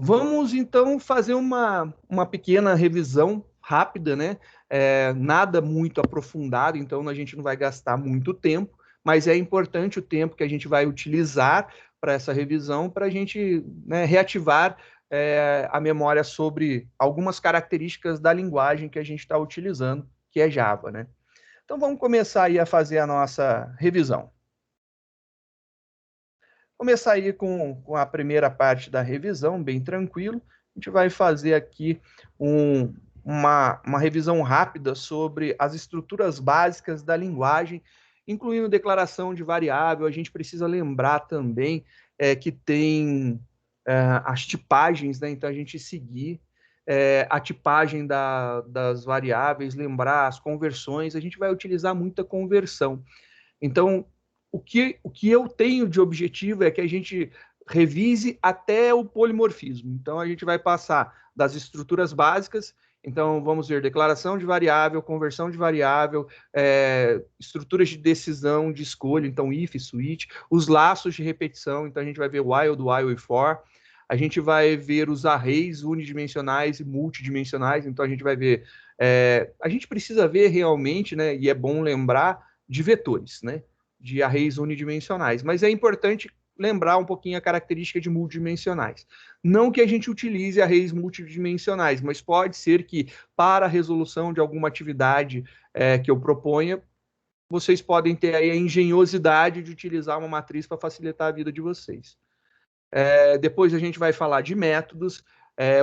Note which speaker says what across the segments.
Speaker 1: Vamos, então, fazer uma pequena revisão rápida, né? Nada muito aprofundado, então a gente não vai gastar muito tempo, mas é importante o tempo que a gente vai utilizar para essa revisão, para a gente, né, reativar a memória sobre algumas características da linguagem que a gente está utilizando, que é Java, né? Então vamos começar aí a fazer a nossa revisão. Começar aí com a primeira parte da revisão, bem tranquilo. A gente vai fazer aqui uma revisão rápida sobre as estruturas básicas da linguagem, incluindo declaração de variável. A gente precisa lembrar também que tem as tipagens, né? Então a gente seguir a tipagem das variáveis, lembrar as conversões. A gente vai utilizar muita conversão. Então, o que eu tenho de objetivo é que a gente revise até o polimorfismo. Então, a gente vai passar das estruturas básicas. Então, vamos ver declaração de variável, conversão de variável, estruturas de decisão, de escolha, então if, switch, os laços de repetição. Então, a gente vai ver while, do while e for. A gente vai ver os arrays unidimensionais e multidimensionais. Então, a gente vai ver... a gente precisa ver realmente, né, e é bom lembrar, de vetores, né? De arrays unidimensionais. Mas é importante lembrar um pouquinho a característica de multidimensionais. Não que a gente utilize arrays multidimensionais, mas pode ser que, para a resolução de alguma atividade que eu proponha, vocês podem ter aí a engenhosidade de utilizar uma matriz para facilitar a vida de vocês. Depois a gente vai falar de métodos,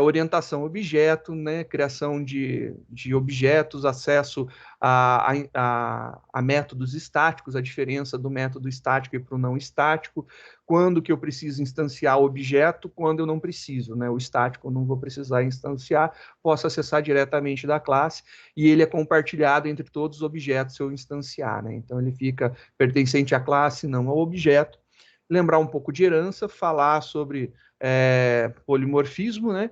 Speaker 1: orientação objeto, né, criação de objetos, acesso a métodos estáticos, a diferença do método estático e para o não estático, quando que eu preciso instanciar o objeto, quando eu não preciso, né, o estático eu não vou precisar instanciar, posso acessar diretamente da classe, e ele é compartilhado entre todos os objetos se eu instanciar, né, então ele fica pertencente à classe, não ao objeto. Lembrar um pouco de herança, falar sobre polimorfismo, né?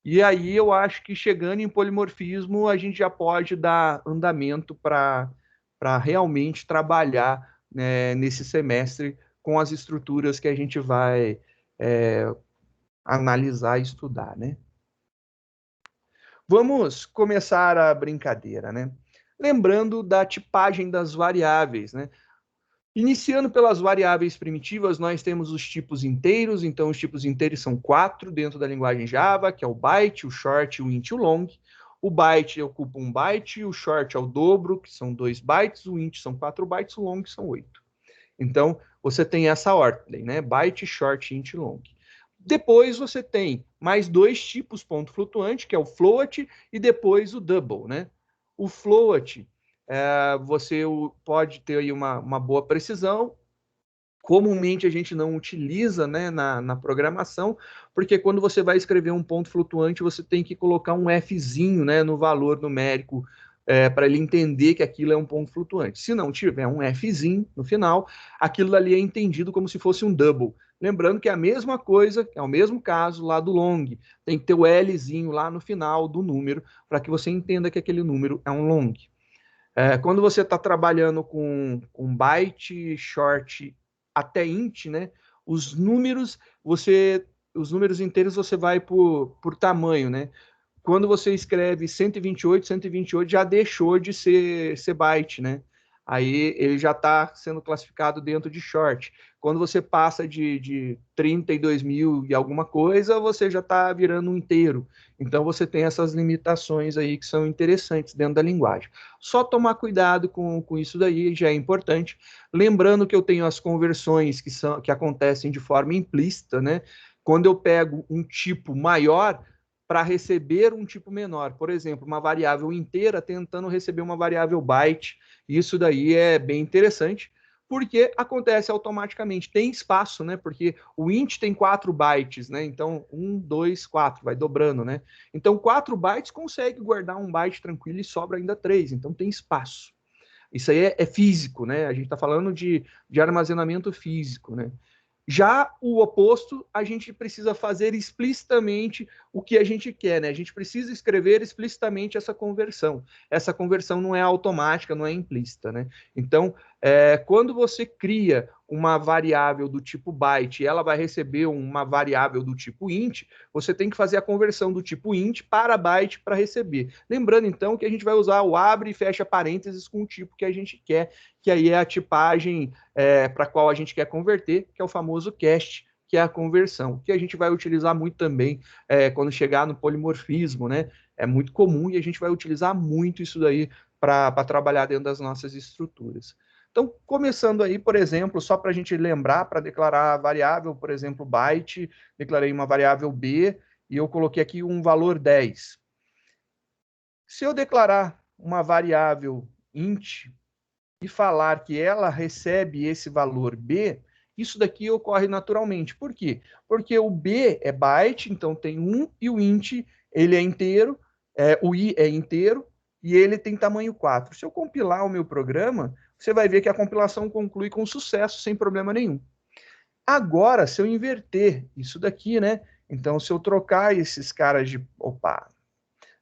Speaker 1: E aí eu acho que chegando em polimorfismo, a gente já pode dar andamento para realmente trabalhar, né, nesse semestre com as estruturas que a gente vai analisar e estudar, né? Vamos começar a brincadeira, né? Lembrando da tipagem das variáveis, né? Iniciando pelas variáveis primitivas, nós temos os tipos inteiros. Então, os tipos inteiros são 4 dentro da linguagem Java, que é o byte, o short, o int e o long. O byte ocupa 1 byte, o short é o dobro, que são 2 bytes, o int são 4 bytes, o long são 8. Então, você tem essa ordem, né? Byte, short, int e long. Depois você tem mais 2 tipos ponto flutuante, que é o float e depois o double, né? O float, você pode ter aí uma boa precisão. Comumente a gente não utiliza, né, na programação, porque quando você vai escrever um ponto flutuante, você tem que colocar um Fzinho, né, no valor numérico, para ele entender que aquilo é um ponto flutuante. Se não tiver um Fzinho no final, aquilo ali é entendido como se fosse um double. Lembrando que é a mesma coisa, é o mesmo caso lá do long. Tem que ter o Lzinho lá no final do número, para que você entenda que aquele número é um long. Quando você está trabalhando com byte, short, até int, né? Os números, os números inteiros você vai por tamanho, né? Quando você escreve 128, 128 já deixou de ser byte, né? Aí ele já está sendo classificado dentro de short. Quando você passa de 32 mil e alguma coisa, você já está virando um inteiro. Então você tem essas limitações aí que são interessantes dentro da linguagem. Só tomar cuidado com isso daí já é importante. Lembrando que eu tenho as conversões que acontecem de forma implícita, né? Quando eu pego um tipo maior para receber um tipo menor. Por exemplo, uma variável inteira tentando receber uma variável byte. Isso daí é bem interessante, porque acontece automaticamente. Tem espaço, né? Porque o int tem 4 bytes, né? Então, 1, 2, 4, vai dobrando, né? Então, 4 bytes consegue guardar um byte tranquilo e sobra ainda 3. Então, tem espaço. Isso aí é físico, né? A gente está falando de armazenamento físico, né? Já o oposto, a gente precisa fazer explicitamente o que a gente quer, né? A gente precisa escrever explicitamente essa conversão. Essa conversão não é automática, não é implícita, né? Então, Quando você cria uma variável do tipo byte e ela vai receber uma variável do tipo int, você tem que fazer a conversão do tipo int para byte para receber. Lembrando, então, que a gente vai usar o abre e fecha parênteses com o tipo que a gente quer, que aí é a tipagem para a qual a gente quer converter, que é o famoso cast, que é a conversão, que a gente vai utilizar muito também quando chegar no polimorfismo, né? É muito comum e a gente vai utilizar muito isso daí para trabalhar dentro das nossas estruturas. Então, começando aí, por exemplo, só para a gente lembrar, para declarar a variável, por exemplo, byte, declarei uma variável b e eu coloquei aqui um valor 10. Se eu declarar uma variável int e falar que ela recebe esse valor b, isso daqui ocorre naturalmente. Por quê? Porque o b é byte, então tem 1, e o int ele é inteiro, o i é inteiro, e ele tem tamanho 4. Se eu compilar o meu programa, você vai ver que a compilação conclui com sucesso, sem problema nenhum. Agora, se eu inverter isso daqui, né? Então, se eu trocar esses caras de...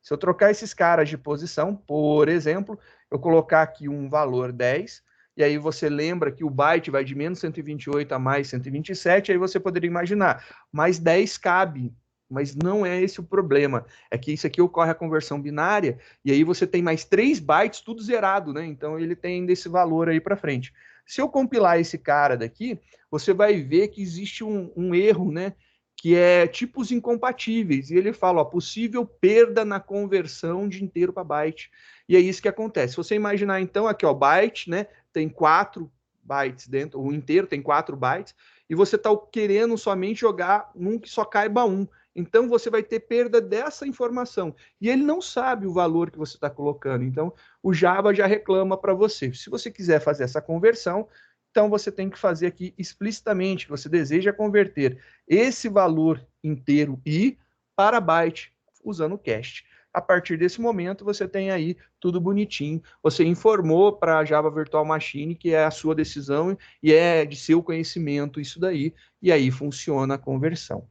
Speaker 1: Se eu trocar esses caras de posição, por exemplo, eu colocar aqui um valor 10, e aí você lembra que o byte vai de menos 128 a mais 127, aí você poderia imaginar, mais 10 cabe, mas não é esse o problema. É que isso aqui ocorre a conversão binária, e aí você tem mais 3 bytes, tudo zerado, né? Então ele tem desse valor aí para frente. Se eu compilar esse cara daqui, você vai ver que existe um erro, né? Que é tipos incompatíveis. E ele fala, ó, possível perda na conversão de inteiro para byte. E é isso que acontece. Se você imaginar, então, aqui, ó, byte, né? Tem 4 bytes dentro, o inteiro tem 4 bytes, e você está querendo somente jogar num que só caiba 1. Então, você vai ter perda dessa informação. E ele não sabe o valor que você está colocando. Então, o Java já reclama para você. Se você quiser fazer essa conversão, então você tem que fazer aqui explicitamente que você deseja converter esse valor inteiro i para byte, usando o cast. A partir desse momento, você tem aí tudo bonitinho. Você informou para a Java Virtual Machine que é a sua decisão e é de seu conhecimento isso daí, e aí funciona a conversão.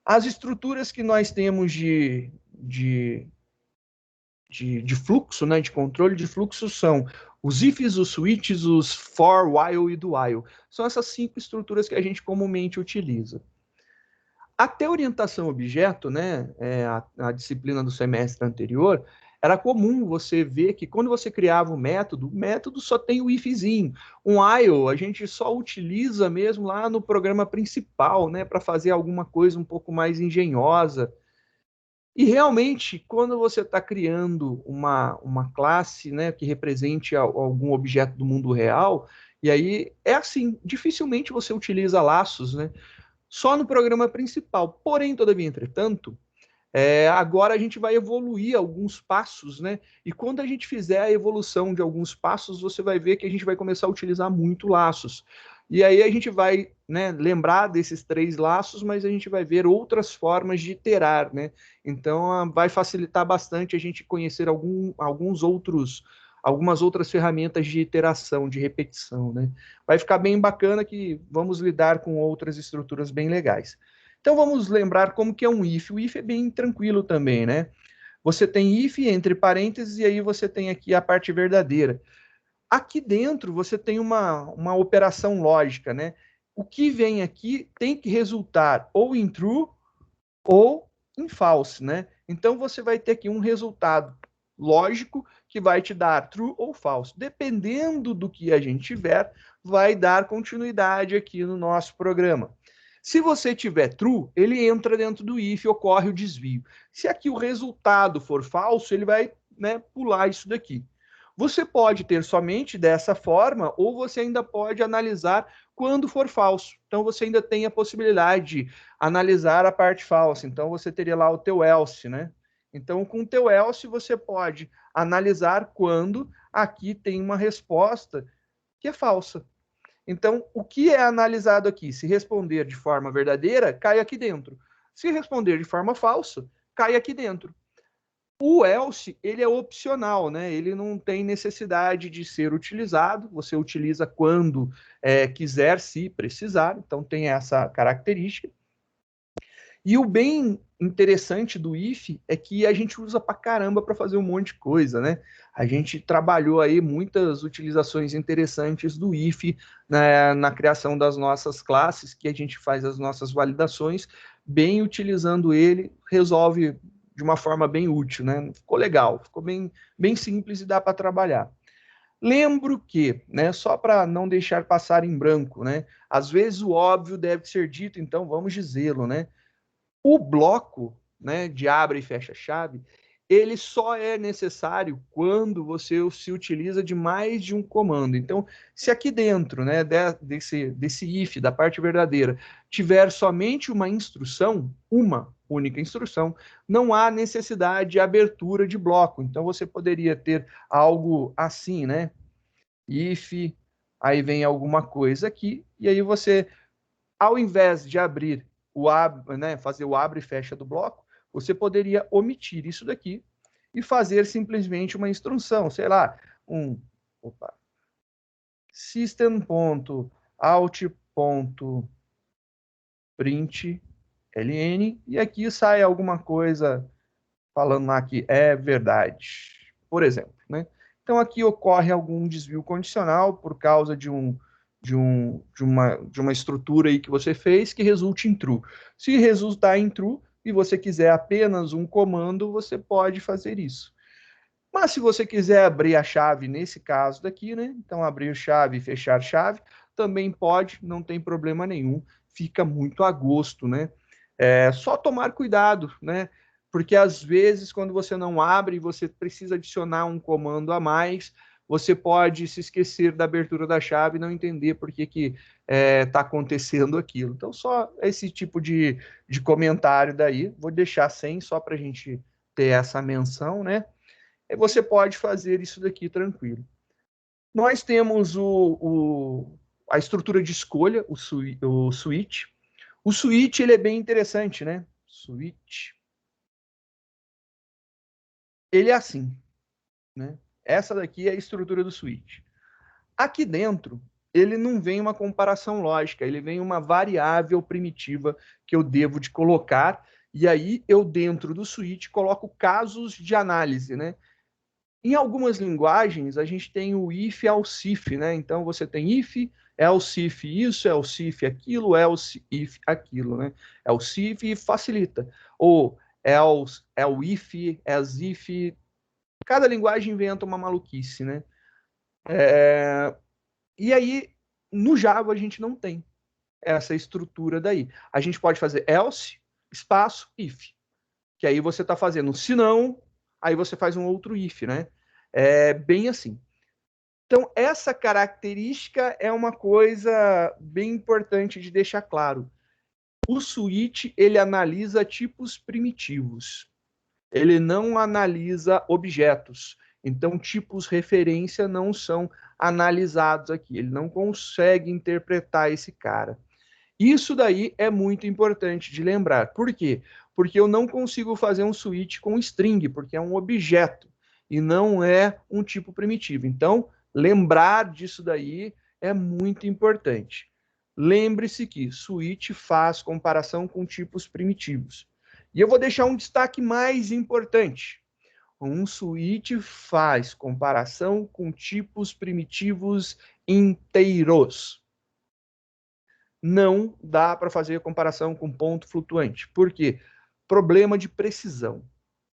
Speaker 1: As estruturas que nós temos de fluxo, né, de controle de fluxo são os ifs, os switches, os for, while e do while. São essas 5 estruturas que a gente comumente utiliza. Até orientação objeto, né, a disciplina do semestre anterior, era comum você ver que quando você criava o método só tem o ifzinho. Um while a gente só utiliza mesmo lá no programa principal, né, para fazer alguma coisa um pouco mais engenhosa. E realmente, quando você está criando uma classe, né, que represente algum objeto do mundo real, e aí é assim, dificilmente você utiliza laços, né? Só no programa principal. Porém, todavia, entretanto, agora a gente vai evoluir alguns passos, né? E quando a gente fizer a evolução de alguns passos, você vai ver que a gente vai começar a utilizar muito laços. E aí a gente vai, né, lembrar desses 3 laços, mas a gente vai ver outras formas de iterar, né? Então vai facilitar bastante a gente conhecer algumas outras ferramentas de iteração, de repetição, né? Vai ficar bem bacana que vamos lidar com outras estruturas bem legais. Então vamos lembrar como que é um if. O if é bem tranquilo também, né? Você tem if entre parênteses e aí você tem aqui a parte verdadeira. Aqui dentro você tem uma operação lógica, né? O que vem aqui tem que resultar ou em true ou em false, né? Então você vai ter aqui um resultado lógico que vai te dar true ou false. Dependendo do que a gente tiver, vai dar continuidade aqui no nosso programa. Se você tiver true, ele entra dentro do if e ocorre o desvio. Se aqui o resultado for falso, ele vai, né, pular isso daqui. Você pode ter somente dessa forma, ou você ainda pode analisar quando for falso. Então você ainda tem a possibilidade de analisar a parte falsa. Então você teria lá o teu else, né? Então com o teu else você pode analisar quando aqui tem uma resposta que é falsa. Então, o que é analisado aqui? Se responder de forma verdadeira, cai aqui dentro. Se responder de forma falsa, cai aqui dentro. O else, ele é opcional, né? Ele não tem necessidade de ser utilizado, você utiliza quando quiser, se precisar, então tem essa característica. E o bem interessante do if é que a gente usa pra caramba para fazer um monte de coisa, né? A gente trabalhou aí muitas utilizações interessantes do if na criação das nossas classes, que a gente faz as nossas validações, bem utilizando ele, resolve de uma forma bem útil, né? Ficou legal, ficou bem simples e dá para trabalhar. Lembro que, né, só para não deixar passar em branco, né, às vezes o óbvio deve ser dito, então vamos dizê-lo, né? O bloco, né, de abre e fecha chave, ele só é necessário quando você se utiliza de mais de um comando. Então, se aqui dentro, né, desse if, da parte verdadeira, tiver somente uma instrução, uma única instrução, não há necessidade de abertura de bloco. Então, você poderia ter algo assim, né? If, aí vem alguma coisa aqui, e aí você, ao invés de abrir né, fazer o abre e fecha do bloco, você poderia omitir isso daqui e fazer simplesmente uma instrução, sei lá, opa, system.out.println, e aqui sai alguma coisa falando lá que é verdade, por exemplo, né? Então aqui ocorre algum desvio condicional por causa de uma estrutura aí que você fez que resulte em true. Se resultar em true e você quiser apenas um comando, você pode fazer isso. Mas se você quiser abrir a chave nesse caso daqui, né? Então abrir chave e fechar chave, também pode, não tem problema nenhum, fica muito a gosto, né? É só tomar cuidado, né? Porque às vezes quando você não abre e você precisa adicionar um comando a mais, você pode se esquecer da abertura da chave e não entender por que está acontecendo aquilo. Então só esse tipo de comentário daí, vou deixar sem só para a gente ter essa menção, né? Você pode fazer isso daqui tranquilo. Nós temos a estrutura de escolha, o switch. O switch ele é bem interessante, né? Switch. Ele é assim, né? Essa daqui é a estrutura do switch. Aqui dentro, ele não vem uma comparação lógica, ele vem uma variável primitiva que eu devo de colocar, e aí eu dentro do switch coloco casos de análise, né? Em algumas linguagens, a gente tem o if else if, né? Então você tem if, else if isso, else if aquilo, else if aquilo, né? Else if facilita. Ou else, if, as if. Cada linguagem inventa uma maluquice, né? E aí, no Java, a gente não tem essa estrutura daí. A gente pode fazer else, espaço, if. Que aí você está fazendo, se não, aí você faz um outro if, né? É bem assim. Então, essa característica é uma coisa bem importante de deixar claro. O switch, ele analisa tipos primitivos. Ele não analisa objetos. Então, tipos referência não são analisados aqui. Ele não consegue interpretar esse cara. Isso daí é muito importante de lembrar. Por quê? Porque eu não consigo fazer um switch com string, porque é um objeto e não é um tipo primitivo. Então, lembrar disso daí é muito importante. Lembre-se que switch faz comparação com tipos primitivos. E eu vou deixar um destaque mais importante. Um switch faz comparação com tipos primitivos inteiros. Não dá para fazer comparação com ponto flutuante. Por quê? Problema de precisão.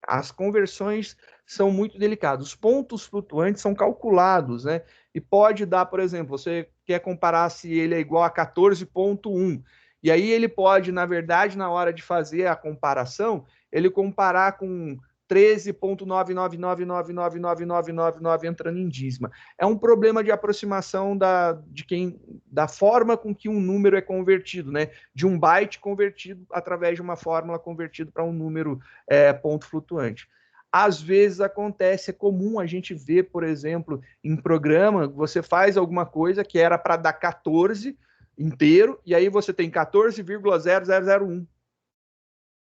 Speaker 1: As conversões são muito delicadas. Os pontos flutuantes são calculados, né? E pode dar, por exemplo, você quer comparar se ele é igual a 14,1. E aí ele pode, na verdade, na hora de fazer a comparação, ele comparar com 13,999999999 entrando em dízima. É um problema de aproximação da forma com que um número é convertido, né? De um byte convertido através de uma fórmula convertido para um número ponto flutuante. Às vezes acontece, é comum a gente ver, por exemplo, em programa, você faz alguma coisa que era para dar 14 inteiro, e aí você tem 14,0001.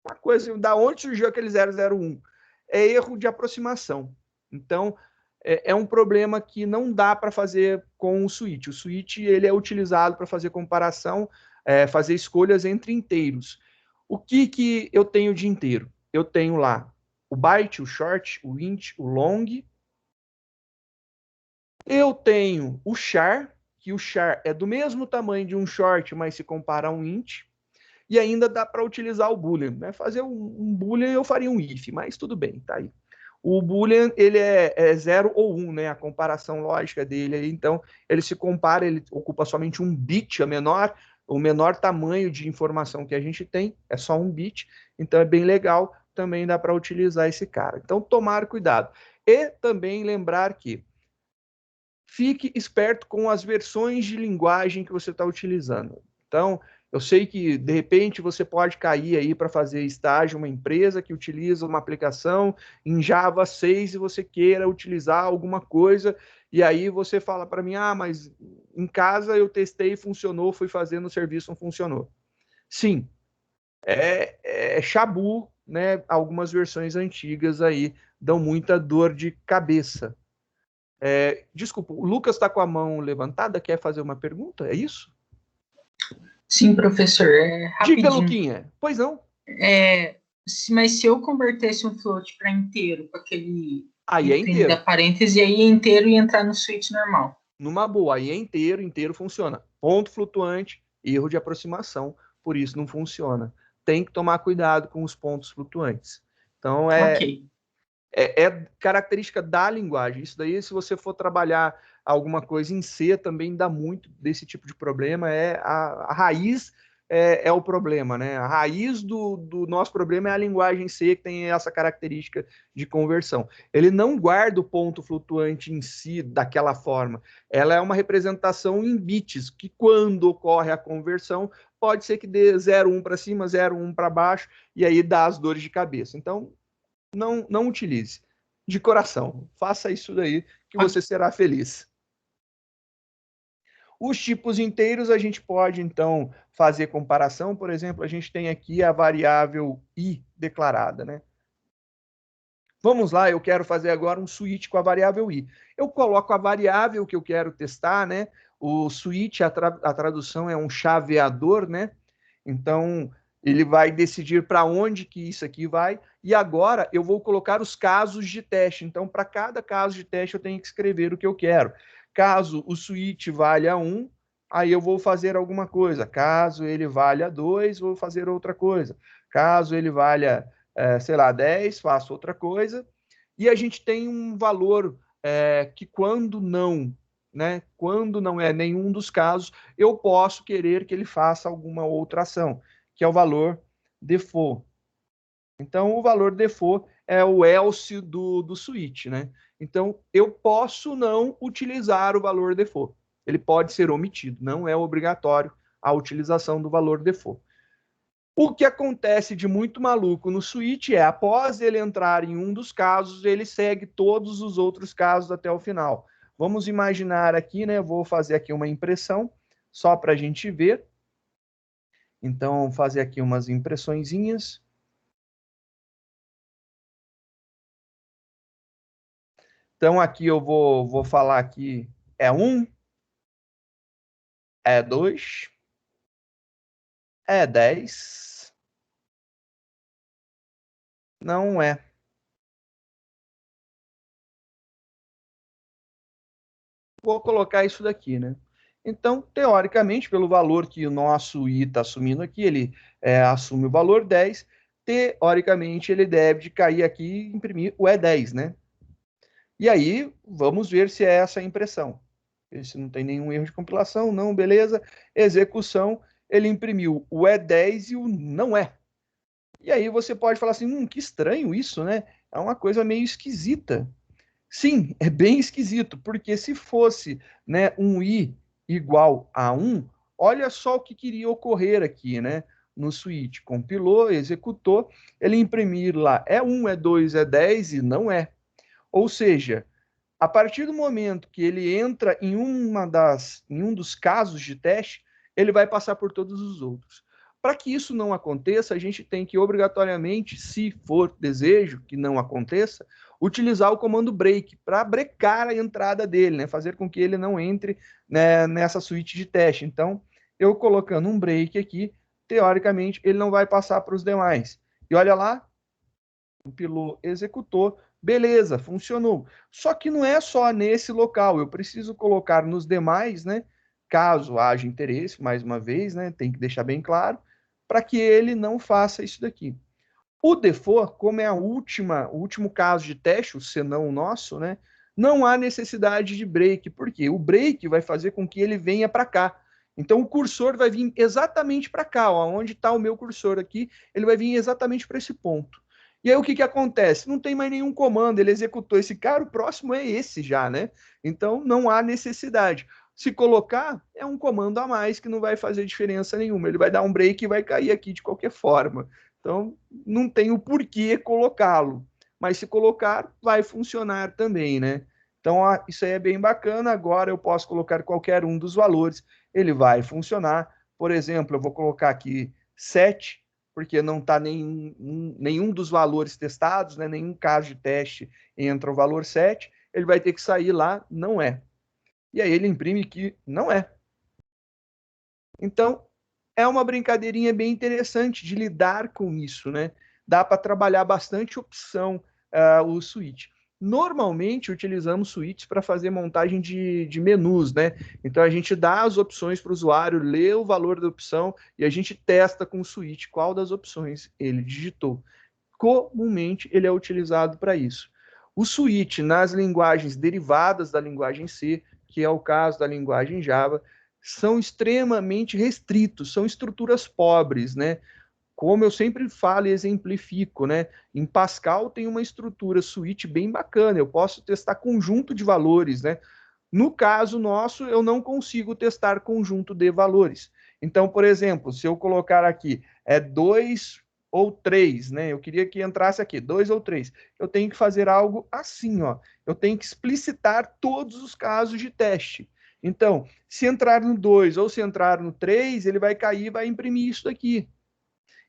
Speaker 1: Uma coisa, da onde surgiu aquele 001? É erro de aproximação. Então, é um problema que não dá para fazer com o switch. O switch ele é utilizado para fazer comparação, fazer escolhas entre inteiros. O que eu tenho de inteiro? Eu tenho lá o byte, o short, o int, o long. Eu tenho o char, que o char é do mesmo tamanho de um short, mas se compara a um int. E ainda dá para utilizar o boolean, né? Fazer um boolean eu faria um if, mas tudo bem, tá aí. O boolean ele é 0 ou 1, né? A comparação lógica dele aí, então ele se compara, ele ocupa somente um bit, o menor tamanho de informação que a gente tem é só um bit, então é bem legal, também dá para utilizar esse cara. Então tomar cuidado. E também lembrar que fique esperto com as versões de linguagem que você está utilizando. Então, eu sei que de repente você pode cair aí para fazer estágio uma empresa que utiliza uma aplicação em Java 6 e você queira utilizar alguma coisa e aí você fala para mim, mas em casa eu testei, funcionou, fui fazendo o serviço, não funcionou. Sim, é chabu, né? Algumas versões antigas aí dão muita dor de cabeça. Desculpa, o Lucas está com a mão levantada, quer fazer uma pergunta? É isso?
Speaker 2: Sim, professor,
Speaker 1: Diga,
Speaker 2: rapidinho.
Speaker 1: Luquinha. Pois não.
Speaker 2: Mas se eu convertesse um float para inteiro, com aquele
Speaker 1: Aí é
Speaker 2: item da
Speaker 1: inteiro.
Speaker 2: parêntese, aí é inteiro e entrar no switch normal.
Speaker 1: Numa boa, aí é inteiro, inteiro funciona. Ponto flutuante, erro de aproximação, por isso não funciona. Tem que tomar cuidado com os pontos flutuantes. Então,
Speaker 2: Ok.
Speaker 1: é característica da linguagem. Isso daí, se você for trabalhar alguma coisa em C, também dá muito desse tipo de problema. A raiz é o problema, né? A raiz do nosso problema é a linguagem C, que tem essa característica de conversão. Ele não guarda o ponto flutuante em si daquela forma. Ela é uma representação em bits, que quando ocorre a conversão, pode ser que dê 0,1 para cima, 0,1 para baixo, e aí dá as dores de cabeça. Então, não utilize. De coração, faça isso daí que você será feliz. Os tipos inteiros a gente pode então fazer comparação, por exemplo, a gente tem aqui a variável i declarada, né? Vamos lá, eu quero fazer agora um switch com a variável i. Eu coloco a variável que eu quero testar, né? O switch, a tradução é um chaveador, né? Então, ele vai decidir para onde que isso aqui vai. E agora eu vou colocar os casos de teste. Então, para cada caso de teste, eu tenho que escrever o que eu quero. Caso o switch valha 1, aí eu vou fazer alguma coisa. Caso ele valha 2, vou fazer outra coisa. Caso ele valha, sei lá, 10, faço outra coisa. E a gente tem um valor que quando não, né, quando não é nenhum dos casos, eu posso querer que ele faça alguma outra ação, que é o valor default. Então, o valor default é o else do switch, né? Então, eu posso não utilizar o valor default. Ele pode ser omitido, não é obrigatório a utilização do valor default. O que acontece de muito maluco no switch é, após ele entrar em um dos casos, ele segue todos os outros casos até o final. Vamos imaginar aqui, né? Vou fazer aqui uma impressão, só para a gente ver. Então, fazer aqui umas impressõezinhas. Então, aqui eu vou falar aqui, é 1, é 2, é 10, não é. Vou colocar isso daqui, né? Então, teoricamente, pelo valor que o nosso i está assumindo aqui, ele assume o valor 10, teoricamente ele deve de cair aqui e imprimir o E10, né? E aí, vamos ver se é essa a impressão. Se não tem nenhum erro de compilação, não, beleza. Execução, ele imprimiu o E10 e o não é. E aí você pode falar assim, que estranho isso, né? É uma coisa meio esquisita. Sim, é bem esquisito, porque se fosse, né, um i igual a 1, olha só o que queria ocorrer aqui, né? No switch, compilou, executou, ele imprimir lá é 1, é 2, é 10 e não é. Ou seja, a partir do momento que ele entra em um dos casos de teste, ele vai passar por todos os outros. Para que isso não aconteça, a gente tem que obrigatoriamente, se for desejo que não aconteça, utilizar o comando break para brecar a entrada dele, né? Fazer com que ele não entre, né, nessa suíte de teste. Então, eu colocando um break aqui, teoricamente, ele não vai passar para os demais. E olha lá, compilou, executou, beleza, funcionou. Só que não é só nesse local, eu preciso colocar nos demais, né? Caso haja interesse, mais uma vez, né? Tem que deixar bem claro, para que ele não faça isso daqui. O default, como é o último caso de teste, se não o nosso, né? Não há necessidade de break, porque o break vai fazer com que ele venha para cá. Então o cursor vai vir exatamente para cá, ó, onde está o meu cursor aqui, ele vai vir exatamente para esse ponto. E aí o que, que acontece? Não tem mais nenhum comando, ele executou esse cara, o próximo é esse já, né? Então não há necessidade. Se colocar, é um comando a mais que não vai fazer diferença nenhuma. Ele vai dar um break e vai cair aqui de qualquer forma. Então, não tem o porquê colocá-lo. Mas se colocar, vai funcionar também, né? Então, isso aí é bem bacana. Agora eu posso colocar qualquer um dos valores, ele vai funcionar. Por exemplo, eu vou colocar aqui 7, porque não está nenhum dos valores testados, né? Nenhum caso de teste entra o valor 7. Ele vai ter que sair lá, não é. E aí ele imprime que não é. Então, é uma brincadeirinha bem interessante de lidar com isso, né? Dá para trabalhar bastante opção o switch. Normalmente utilizamos switches para fazer montagem de menus, né? Então a gente dá as opções para o usuário, lê o valor da opção e a gente testa com o switch qual das opções ele digitou. Comumente ele é utilizado para isso. O switch nas linguagens derivadas da linguagem C, que é o caso da linguagem Java, são extremamente restritos, são estruturas pobres, né? Como eu sempre falo e exemplifico, né? Em Pascal tem uma estrutura switch bem bacana, eu posso testar conjunto de valores, né? No caso nosso, eu não consigo testar conjunto de valores. Então, por exemplo, se eu colocar aqui 2 ou 3, né? Eu queria que entrasse aqui 2 ou 3. Eu tenho que fazer algo assim, ó. Eu tenho que explicitar todos os casos de teste. Então, se entrar no 2 ou se entrar no 3, ele vai cair e vai imprimir isso daqui.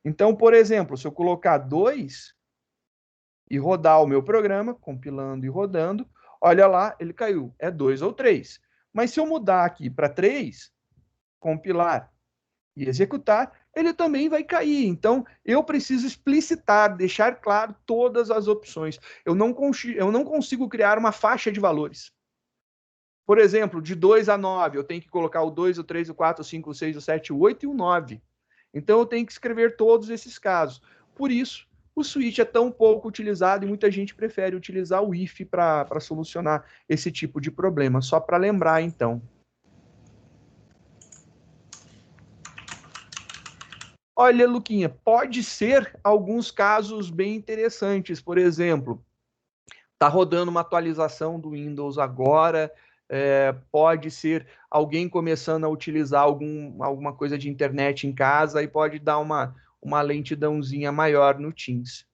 Speaker 1: Então, por exemplo, se eu colocar 2 e rodar o meu programa, compilando e rodando, olha lá, ele caiu. É 2 ou 3. Mas se eu mudar aqui para 3, compilar e executar, ele também vai cair. Então, eu preciso explicitar, deixar claro todas as opções. Eu não consigo criar uma faixa de valores. Por exemplo, de 2 a 9, eu tenho que colocar o 2, o 3, o 4, o 5, o 6, o 7, o 8 e o 9. Então, eu tenho que escrever todos esses casos. Por isso, o switch é tão pouco utilizado e muita gente prefere utilizar o if para solucionar esse tipo de problema. Só para lembrar, então. Olha, Luquinha, pode ser alguns casos bem interessantes. Por exemplo, está rodando uma atualização do Windows agora, pode ser alguém começando a utilizar alguma coisa de internet em casa e pode dar uma lentidãozinha maior no Teams.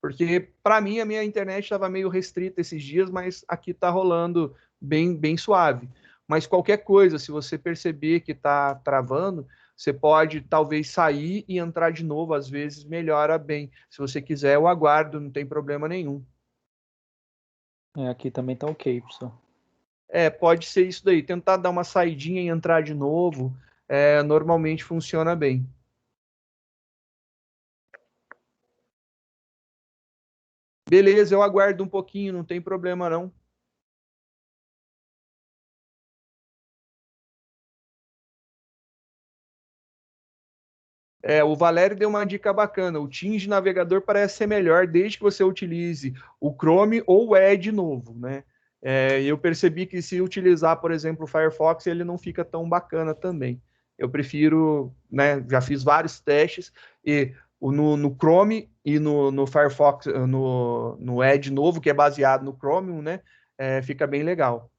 Speaker 1: Porque, para mim, a minha internet estava meio restrita esses dias, mas aqui está rolando bem suave. Mas qualquer coisa, se você perceber que está travando, você pode talvez sair e entrar de novo, às vezes melhora bem. Se você quiser, eu aguardo, não tem problema nenhum.
Speaker 3: Aqui também tá ok, pessoal.
Speaker 1: Pode ser isso daí. Tentar dar uma saidinha e entrar de novo, normalmente funciona bem. Beleza, eu aguardo um pouquinho, não tem problema não. O Valério deu uma dica bacana. O Teams de navegador parece ser melhor desde que você utilize o Chrome ou o Edge novo, né? Eu percebi que se utilizar, por exemplo, o Firefox, ele não fica tão bacana também. Eu prefiro, né? Já fiz vários testes e no Chrome e no Firefox, no Edge novo, que é baseado no Chromium, né? Fica bem legal.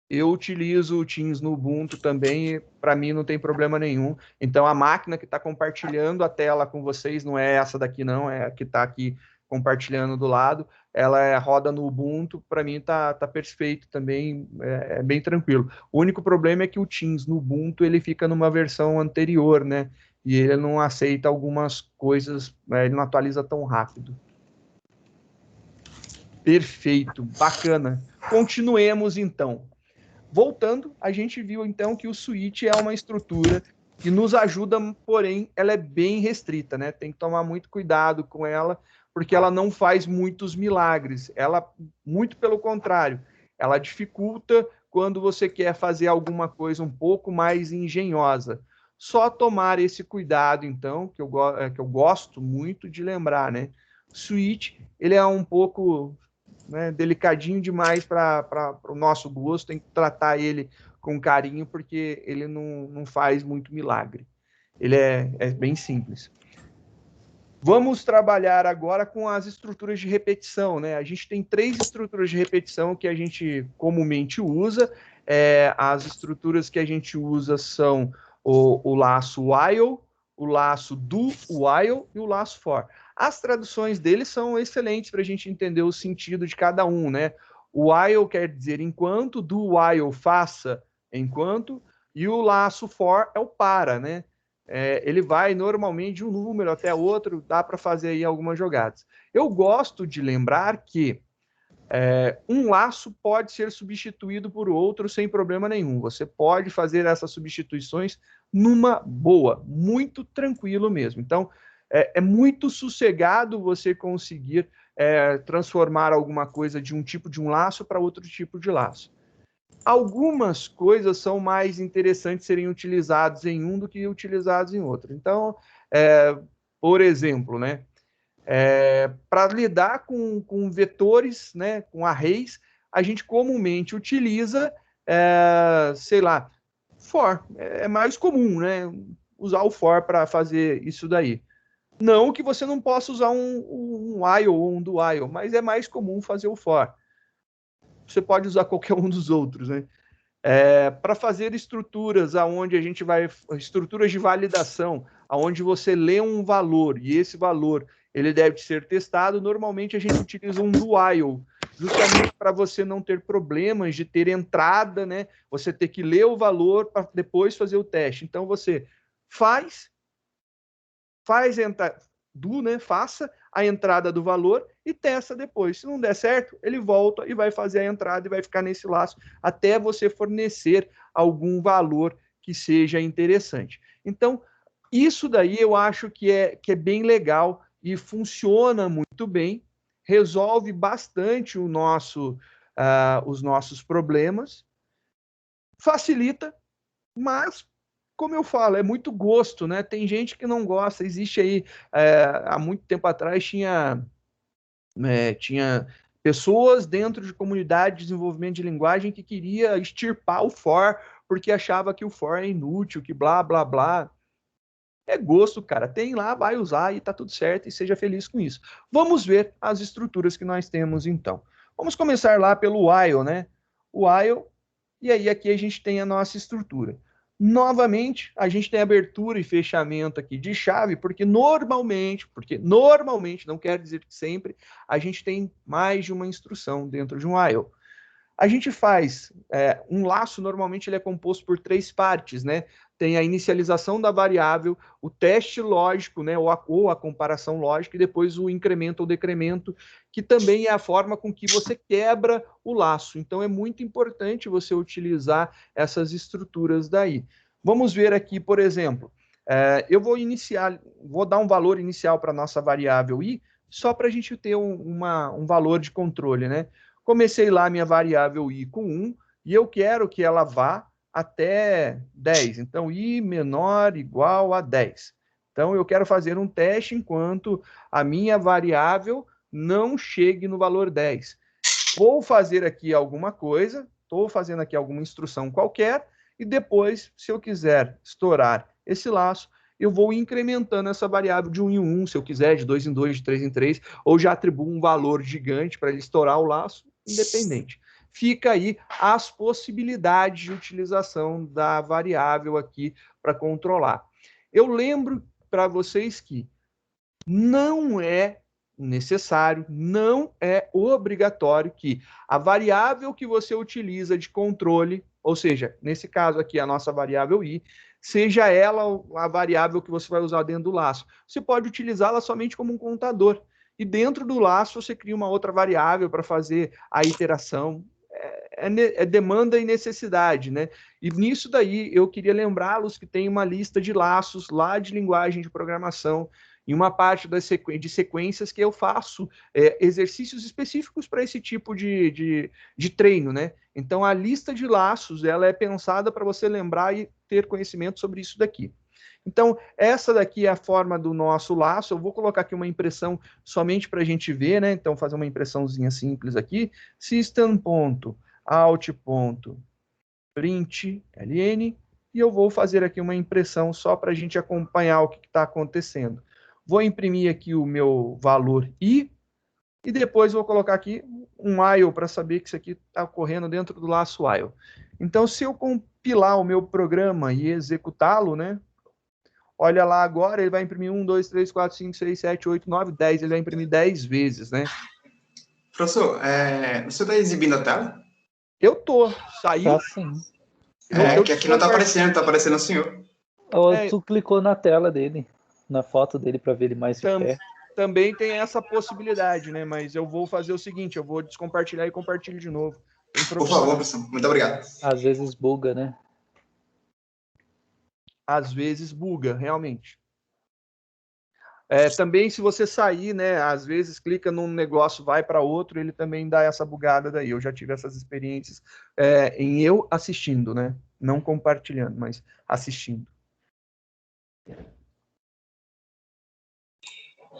Speaker 1: Eu utilizo o Teams no Ubuntu também, para mim não tem problema nenhum. Então a máquina que está compartilhando a tela com vocês não é essa daqui não, é a que está aqui compartilhando do lado. Ela roda no Ubuntu, para mim tá perfeito também, é bem tranquilo. O único problema é que o Teams no Ubuntu ele fica numa versão anterior, né? E ele não aceita algumas coisas, ele não atualiza tão rápido. Perfeito, bacana. Continuemos então. Voltando, a gente viu então que o switch é uma estrutura que nos ajuda, porém, ela é bem restrita, né? Tem que tomar muito cuidado com ela, porque ela não faz muitos milagres. Ela, muito pelo contrário, ela dificulta quando você quer fazer alguma coisa um pouco mais engenhosa. Só tomar esse cuidado, então, que eu gosto muito de lembrar, né? Switch, ele é um pouco, né, delicadinho demais para o nosso gosto, tem que tratar ele com carinho, porque ele não faz muito milagre. Ele é bem simples. Vamos trabalhar agora com as estruturas de repetição, né? A gente tem 3 estruturas de repetição que a gente comumente usa. As estruturas que a gente usa são o laço while, o laço do while e o laço for. As traduções deles são excelentes para a gente entender o sentido de cada um, né? O while quer dizer enquanto, do while faça enquanto, e o laço for é o para, né? Ele vai normalmente de um número até outro, dá para fazer aí algumas jogadas. Eu gosto de lembrar que um laço pode ser substituído por outro sem problema nenhum. Você pode fazer essas substituições numa boa, muito tranquilo mesmo. Então, é muito sossegado você conseguir transformar alguma coisa de um tipo de um laço para outro tipo de laço. Algumas coisas são mais interessantes serem utilizadas em um do que utilizadas em outro. Então, por exemplo, né, para lidar com vetores, né, com arrays, a gente comumente utiliza, sei lá, for. É mais comum, né, usar o for para fazer isso daí. Não que você não possa usar um while ou um do while, mas é mais comum fazer o for. Você pode usar qualquer um dos outros, né? Para fazer estruturas aonde a gente vai, estruturas de validação, aonde você lê um valor e esse valor ele deve ser testado, normalmente a gente utiliza um do while, justamente para você não ter problemas de ter entrada, né? Você ter que ler o valor para depois fazer o teste. Então você faz né? Faça a entrada do valor e testa depois. Se não der certo, ele volta e vai fazer a entrada e vai ficar nesse laço até você fornecer algum valor que seja interessante. Então, isso daí eu acho que é bem legal e funciona muito bem, resolve bastante os nossos problemas, facilita, mas como eu falo, é muito gosto, né? Tem gente que não gosta. Existe aí, há muito tempo atrás, tinha pessoas dentro de comunidade de desenvolvimento de linguagem que queria extirpar o for, porque achava que o for é inútil, que blá, blá, blá. É gosto, cara. Tem lá, vai usar e tá tudo certo e seja feliz com isso. Vamos ver as estruturas que nós temos, então. Vamos começar lá pelo while, né? O while, e aí aqui a gente tem a nossa estrutura. Novamente, a gente tem abertura e fechamento aqui de chave, porque normalmente, não quer dizer que sempre, a gente tem mais de uma instrução dentro de um while. A gente faz um laço, normalmente ele é composto por 3 partes, né? Tem a inicialização da variável, o teste lógico, né? Ou a comparação lógica, e depois o incremento ou decremento, que também é a forma com que você quebra o laço. Então é muito importante você utilizar essas estruturas daí. Vamos ver aqui, por exemplo, eu vou dar um valor inicial para a nossa variável i, só para a gente ter um valor de controle, né? Comecei lá minha variável i com 1 e eu quero que ela vá até 10. Então, i menor igual a 10. Então, eu quero fazer um teste enquanto a minha variável não chegue no valor 10. Vou fazer aqui alguma coisa, estou fazendo aqui alguma instrução qualquer, e depois, se eu quiser estourar esse laço, eu vou incrementando essa variável de 1 em 1, se eu quiser, de 2 em 2, de 3 em 3, ou já atribuo um valor gigante para ele estourar o laço, independente. Fica aí as possibilidades de utilização da variável aqui para controlar. Eu lembro para vocês que não é necessário, não é obrigatório que a variável que você utiliza de controle, ou seja, nesse caso aqui a nossa variável i, seja ela a variável que você vai usar dentro do laço. Você pode utilizá-la somente como um contador. E dentro do laço você cria uma outra variável para fazer a iteração. é demanda e necessidade, né? E nisso daí eu queria lembrá-los que tem uma lista de laços lá de linguagem de programação e uma parte de sequências que eu faço exercícios específicos para esse tipo de treino, né? Então a lista de laços ela é pensada para você lembrar e ter conhecimento sobre isso daqui. Então, essa daqui é a forma do nosso laço. Eu vou colocar aqui uma impressão somente para a gente ver, né? Então, fazer uma impressãozinha simples aqui. System.out.println. E eu vou fazer aqui uma impressão só para a gente acompanhar o que está acontecendo. Vou imprimir aqui o meu valor I. E depois vou colocar aqui um while para saber que isso aqui está ocorrendo dentro do laço while. Então, se eu compilar o meu programa e executá-lo, né? Olha lá agora, ele vai imprimir 1, 2, 3, 4, 5, 6, 7, 8, 9, 10. Ele vai imprimir 10 vezes, né?
Speaker 3: Professor, você está exibindo a tela?
Speaker 1: Eu tô. Saiu?
Speaker 4: Tá sim.
Speaker 3: Que aqui não está aparecendo o senhor.
Speaker 4: Tu clicou na tela dele, na foto dele, para ver ele mais de perto.
Speaker 1: Também tem essa possibilidade, né? Mas eu vou fazer o seguinte, eu vou descompartilhar e compartilho de novo.
Speaker 3: Por favor, professor. Muito obrigado.
Speaker 4: Às vezes buga, né?
Speaker 1: Às vezes buga, realmente. Também se você sair, né, às vezes clica num negócio, vai para outro, ele também dá essa bugada daí. Eu já tive essas experiências em eu assistindo, né? Não compartilhando, mas assistindo.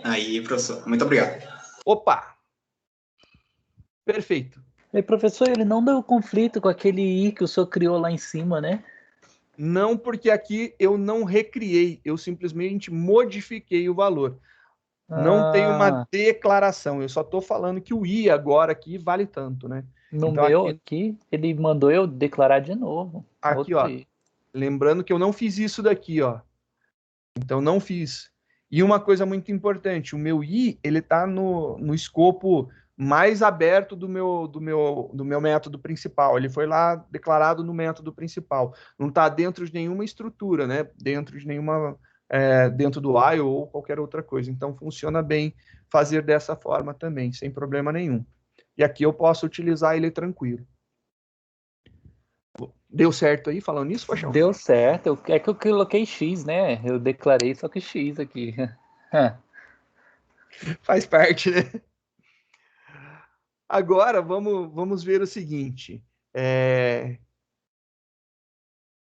Speaker 3: Aí, professor. Muito obrigado.
Speaker 1: Opa! Perfeito.
Speaker 4: E, professor, ele não deu conflito com aquele I que o senhor criou lá em cima, né?
Speaker 1: Não, porque aqui eu não recriei, eu simplesmente modifiquei o valor. Não tem uma declaração, eu só estou falando que o I agora aqui vale tanto, né?
Speaker 4: No então, meu aqui, ele mandou eu declarar de novo.
Speaker 1: Aqui, ó. Lembrando que eu não fiz isso daqui, ó. Então, não fiz. E uma coisa muito importante, o meu I, ele está no escopo mais aberto do meu método principal. Ele foi lá declarado no método principal. Não está dentro de nenhuma estrutura, né? Dentro do while ou qualquer outra coisa. Então, funciona bem fazer dessa forma também, sem problema nenhum. E aqui eu posso utilizar ele tranquilo. Deu certo aí, falando nisso, Paixão?
Speaker 4: Deu certo. É que eu coloquei X, né? Eu declarei só que X aqui.
Speaker 1: Faz parte, né? Agora, vamos ver o seguinte.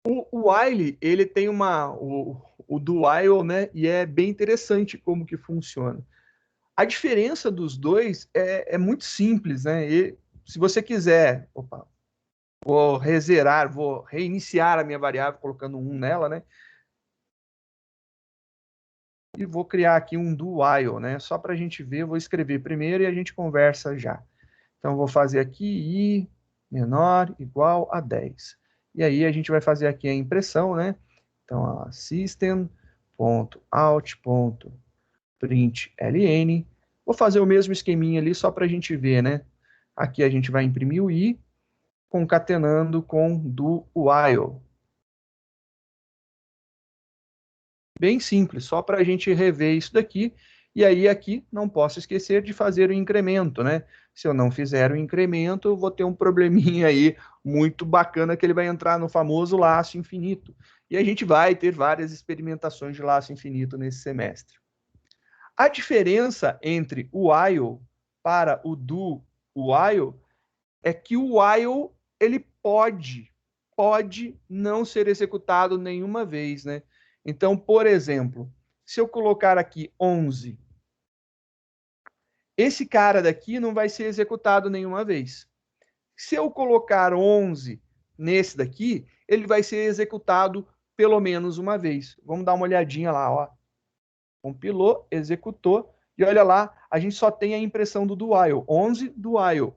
Speaker 1: O while, ele tem o do while, né? E é bem interessante como que funciona. A diferença dos dois é muito simples, né? E se você quiser... Opa, vou reiniciar a minha variável colocando 1 nela, né? E vou criar aqui um do while, né? Só para a gente ver, eu vou escrever primeiro e a gente conversa já. Então, vou fazer aqui i menor igual a 10. E aí, a gente vai fazer aqui a impressão, né? Então, system.out.println. Vou fazer o mesmo esqueminha ali, só para a gente ver, né? Aqui a gente vai imprimir o i, concatenando com do while. Bem simples, só para a gente rever isso daqui. E aí aqui não posso esquecer de fazer o incremento, né? Se eu não fizer o incremento, eu vou ter um probleminha aí muito bacana que ele vai entrar no famoso laço infinito. E a gente vai ter várias experimentações de laço infinito nesse semestre. A diferença entre o while para o do while é que o while ele pode não ser executado nenhuma vez, né? Então, por exemplo, se eu colocar aqui 11, esse cara daqui não vai ser executado nenhuma vez. Se eu colocar 11 nesse daqui, ele vai ser executado pelo menos uma vez. Vamos dar uma olhadinha lá, ó. Compilou, executou, e olha lá, a gente só tem a impressão do while, 11 do while.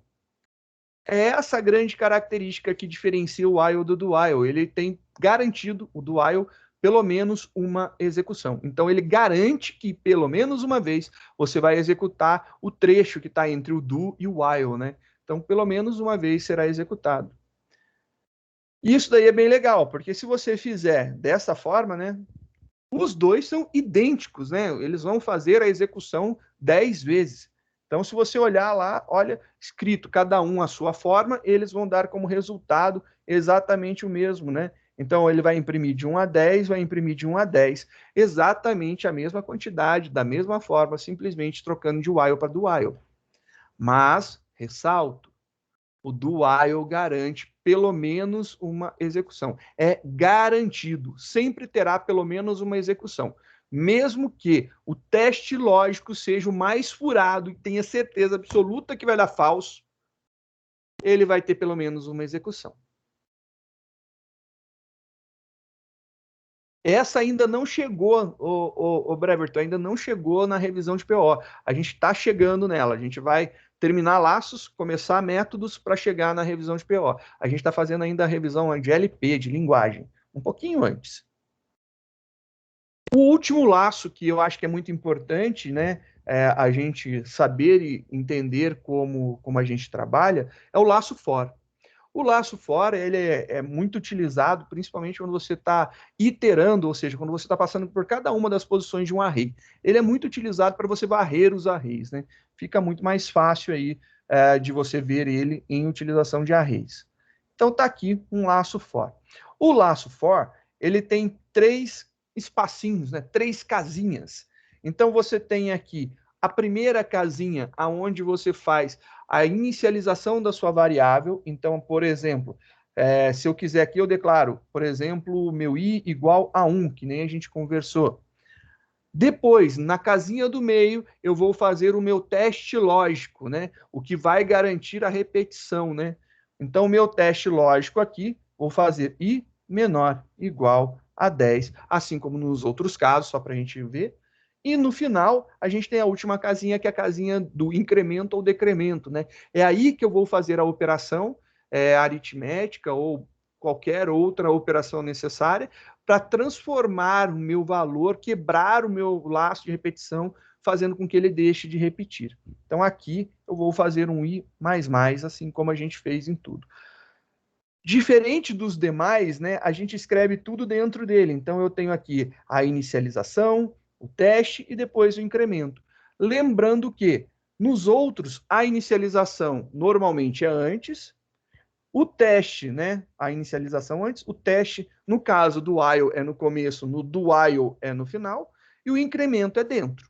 Speaker 1: É essa grande característica que diferencia o while do while. Ele tem garantido, o do while, pelo menos uma execução. Então, ele garante que, pelo menos uma vez, você vai executar o trecho que está entre o do e o while, né? Então, pelo menos uma vez será executado. Isso daí é bem legal, porque se você fizer dessa forma, né? Os dois são idênticos, né? Eles vão fazer a execução 10 vezes. Então, se você olhar lá, olha, escrito cada um a sua forma, eles vão dar como resultado exatamente o mesmo, né? Então, ele vai imprimir de 1 a 10, vai imprimir de 1 a 10, exatamente a mesma quantidade, da mesma forma, simplesmente trocando de while para do while. Mas, ressalto, o do while garante pelo menos uma execução. É garantido, sempre terá pelo menos uma execução. Mesmo que o teste lógico seja o mais furado e tenha certeza absoluta que vai dar falso, ele vai ter pelo menos uma execução. Essa ainda não chegou, o Breverton, ainda não chegou na revisão de PO. A gente está chegando nela. A gente vai terminar laços, começar métodos para chegar na revisão de PO. A gente está fazendo ainda a revisão de LP, de linguagem, um pouquinho antes. O último laço que eu acho que é muito importante, né, a gente saber e entender como a gente trabalha, é o laço for. O laço for, ele é muito utilizado, principalmente quando você está iterando, ou seja, quando você está passando por cada uma das posições de um array. Ele é muito utilizado para você varrer os arrays, né? Fica muito mais fácil aí de você ver ele em utilização de arrays. Então está aqui um laço for. O laço for, ele tem 3 espacinhos, né? 3 casinhas. Então você tem aqui a primeira casinha, aonde você faz a inicialização da sua variável. Então, por exemplo, se eu quiser aqui, eu declaro, por exemplo, meu i igual a 1, que nem a gente conversou. Depois, na casinha do meio, eu vou fazer o meu teste lógico, né? O que vai garantir a repetição, né? Então, o meu teste lógico aqui, vou fazer i menor igual a 10, assim como nos outros casos, só para a gente ver. E no final, a gente tem a última casinha, que é a casinha do incremento ou decremento, né? É aí que eu vou fazer a operação aritmética ou qualquer outra operação necessária para transformar o meu valor, quebrar o meu laço de repetição, fazendo com que ele deixe de repetir. Então aqui eu vou fazer um i mais mais, assim como a gente fez em tudo. Diferente dos demais, né, a gente escreve tudo dentro dele. Então eu tenho aqui a inicialização, o teste e depois o incremento. Lembrando que nos outros a inicialização normalmente é antes, o teste, né, a inicialização antes, o teste, no caso do while é no começo, no do while é no final, e o incremento é dentro.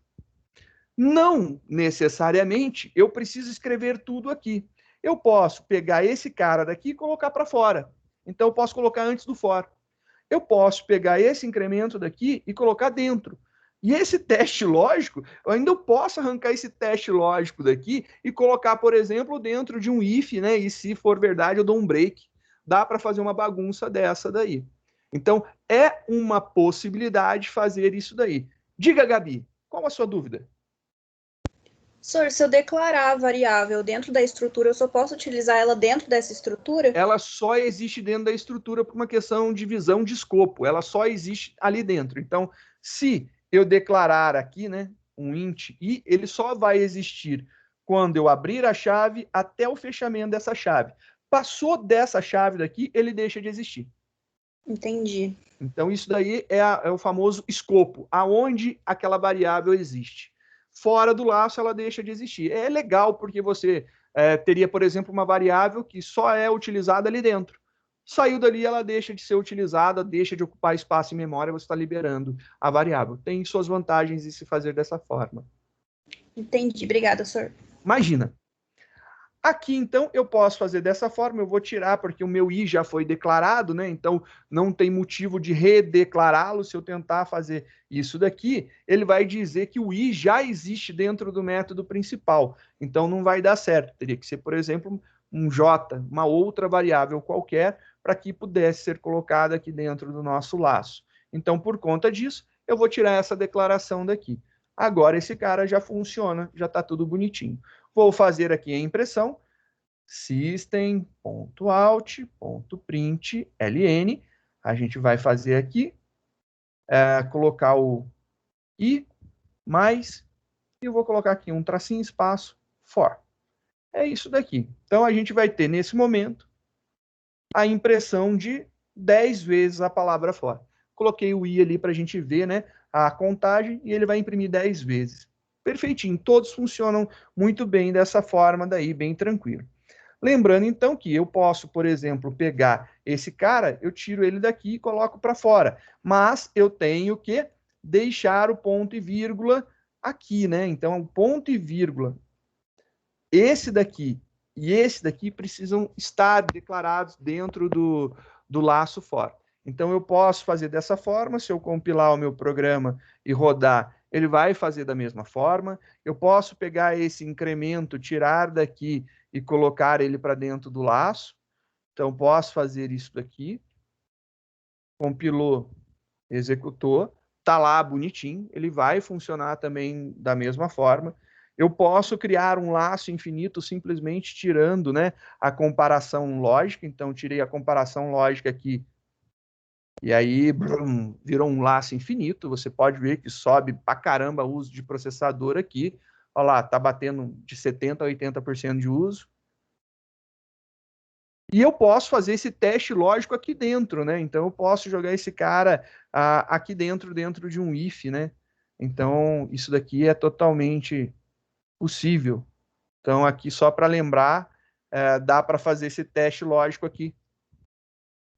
Speaker 1: Não necessariamente eu preciso escrever tudo aqui. Eu posso pegar esse cara daqui e colocar para fora. Então eu posso colocar antes do for. Eu posso pegar esse incremento daqui e colocar dentro. E esse teste lógico, eu ainda posso arrancar esse teste lógico daqui e colocar, por exemplo, dentro de um if, né? E se for verdade, eu dou um break. Dá para fazer uma bagunça dessa daí. Então, é uma possibilidade fazer isso daí. Diga, Gabi, qual a sua dúvida?
Speaker 5: Sir, se eu declarar a variável dentro da estrutura, eu só posso utilizar ela dentro dessa estrutura?
Speaker 1: Ela só existe dentro da estrutura por uma questão de visão de escopo. Ela só existe ali dentro. Então, se eu declarar aqui, né, um int i, ele só vai existir quando eu abrir a chave até o fechamento dessa chave. Passou dessa chave daqui, ele deixa de existir.
Speaker 5: Entendi.
Speaker 1: Então, isso daí é o famoso escopo, aonde aquela variável existe. Fora do laço, ela deixa de existir. É legal porque você teria, por exemplo, uma variável que só é utilizada ali dentro. Saiu dali, ela deixa de ser utilizada, deixa de ocupar espaço em memória, você está liberando a variável. Tem suas vantagens em se fazer dessa forma.
Speaker 5: Entendi. Obrigada, Sir.
Speaker 1: Imagina. Aqui, então, eu posso fazer dessa forma, eu vou tirar, porque o meu i já foi declarado, né? Então, não tem motivo de redeclará-lo. Se eu tentar fazer isso daqui, ele vai dizer que o i já existe dentro do método principal. Então, não vai dar certo. Teria que ser, por exemplo, um j, uma outra variável qualquer, para que pudesse ser colocada aqui dentro do nosso laço. Então, por conta disso, eu vou tirar essa declaração daqui. Agora, esse cara já funciona, já está tudo bonitinho. Vou fazer aqui a impressão, system.out.println. A gente vai fazer aqui, colocar o i mais, e eu vou colocar aqui um tracinho espaço for. É isso daqui. Então, a gente vai ter, nesse momento, a impressão de 10 vezes a palavra for. Coloquei o i ali para a gente ver, né, a contagem, e ele vai imprimir 10 vezes. perfeitinho. Todos funcionam muito bem dessa forma daí, bem tranquilo. Lembrando, então, que eu posso, por exemplo, pegar esse cara, eu tiro ele daqui e coloco para fora. Mas eu tenho que deixar o ponto e vírgula aqui, né? Então, o ponto e vírgula, esse daqui e esse daqui precisam estar declarados dentro do laço for. Então, eu posso fazer dessa forma. Se eu compilar o meu programa e rodar, ele vai fazer da mesma forma. Eu posso pegar esse incremento, tirar daqui e colocar ele para dentro do laço. Então, posso fazer isso daqui. Compilou, executou. Está lá bonitinho. Ele vai funcionar também da mesma forma. Eu posso criar um laço infinito simplesmente tirando, né, a comparação lógica. Então, tirei a comparação lógica aqui. E aí, brum, virou um laço infinito. Você pode ver que sobe pra caramba o uso de processador aqui. Olha lá, tá batendo de 70% a 80% de uso. E eu posso fazer esse teste lógico aqui dentro, né? Então, eu posso jogar esse cara aqui dentro de um if, né? Então, isso daqui é totalmente possível. Então, aqui só para lembrar, dá para fazer esse teste lógico aqui.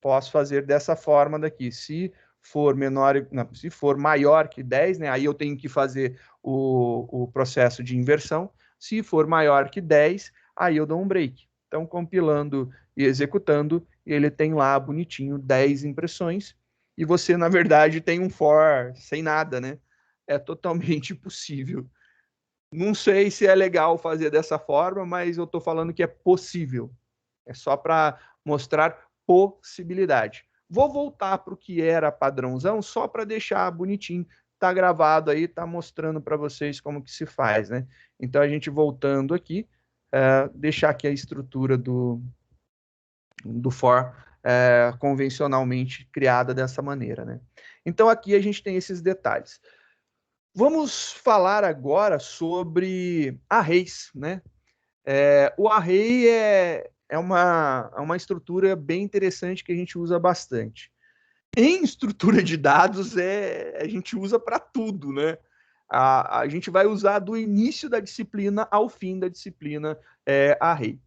Speaker 1: Posso fazer dessa forma daqui. Se for menor, não, se for maior que 10, né, aí eu tenho que fazer o processo de inversão. Se for maior que 10, aí eu dou um break. Então, compilando e executando, ele tem lá bonitinho 10 impressões. E você, na verdade, tem um for sem nada, né? É totalmente possível. Não sei se é legal fazer dessa forma, mas eu estou falando que é possível. É só para mostrar possibilidade. Vou voltar para o que era padrãozão, só para deixar bonitinho. Está gravado aí, está mostrando para vocês como que se faz, né? Então, a gente voltando aqui, deixar aqui a estrutura do for convencionalmente criada dessa maneira, né? Então, aqui a gente tem esses detalhes. Vamos falar agora sobre arrays, né? O array é uma estrutura bem interessante que a gente usa bastante. Em estrutura de dados, a gente usa para tudo, né? A gente vai usar do início da disciplina ao fim da disciplina array.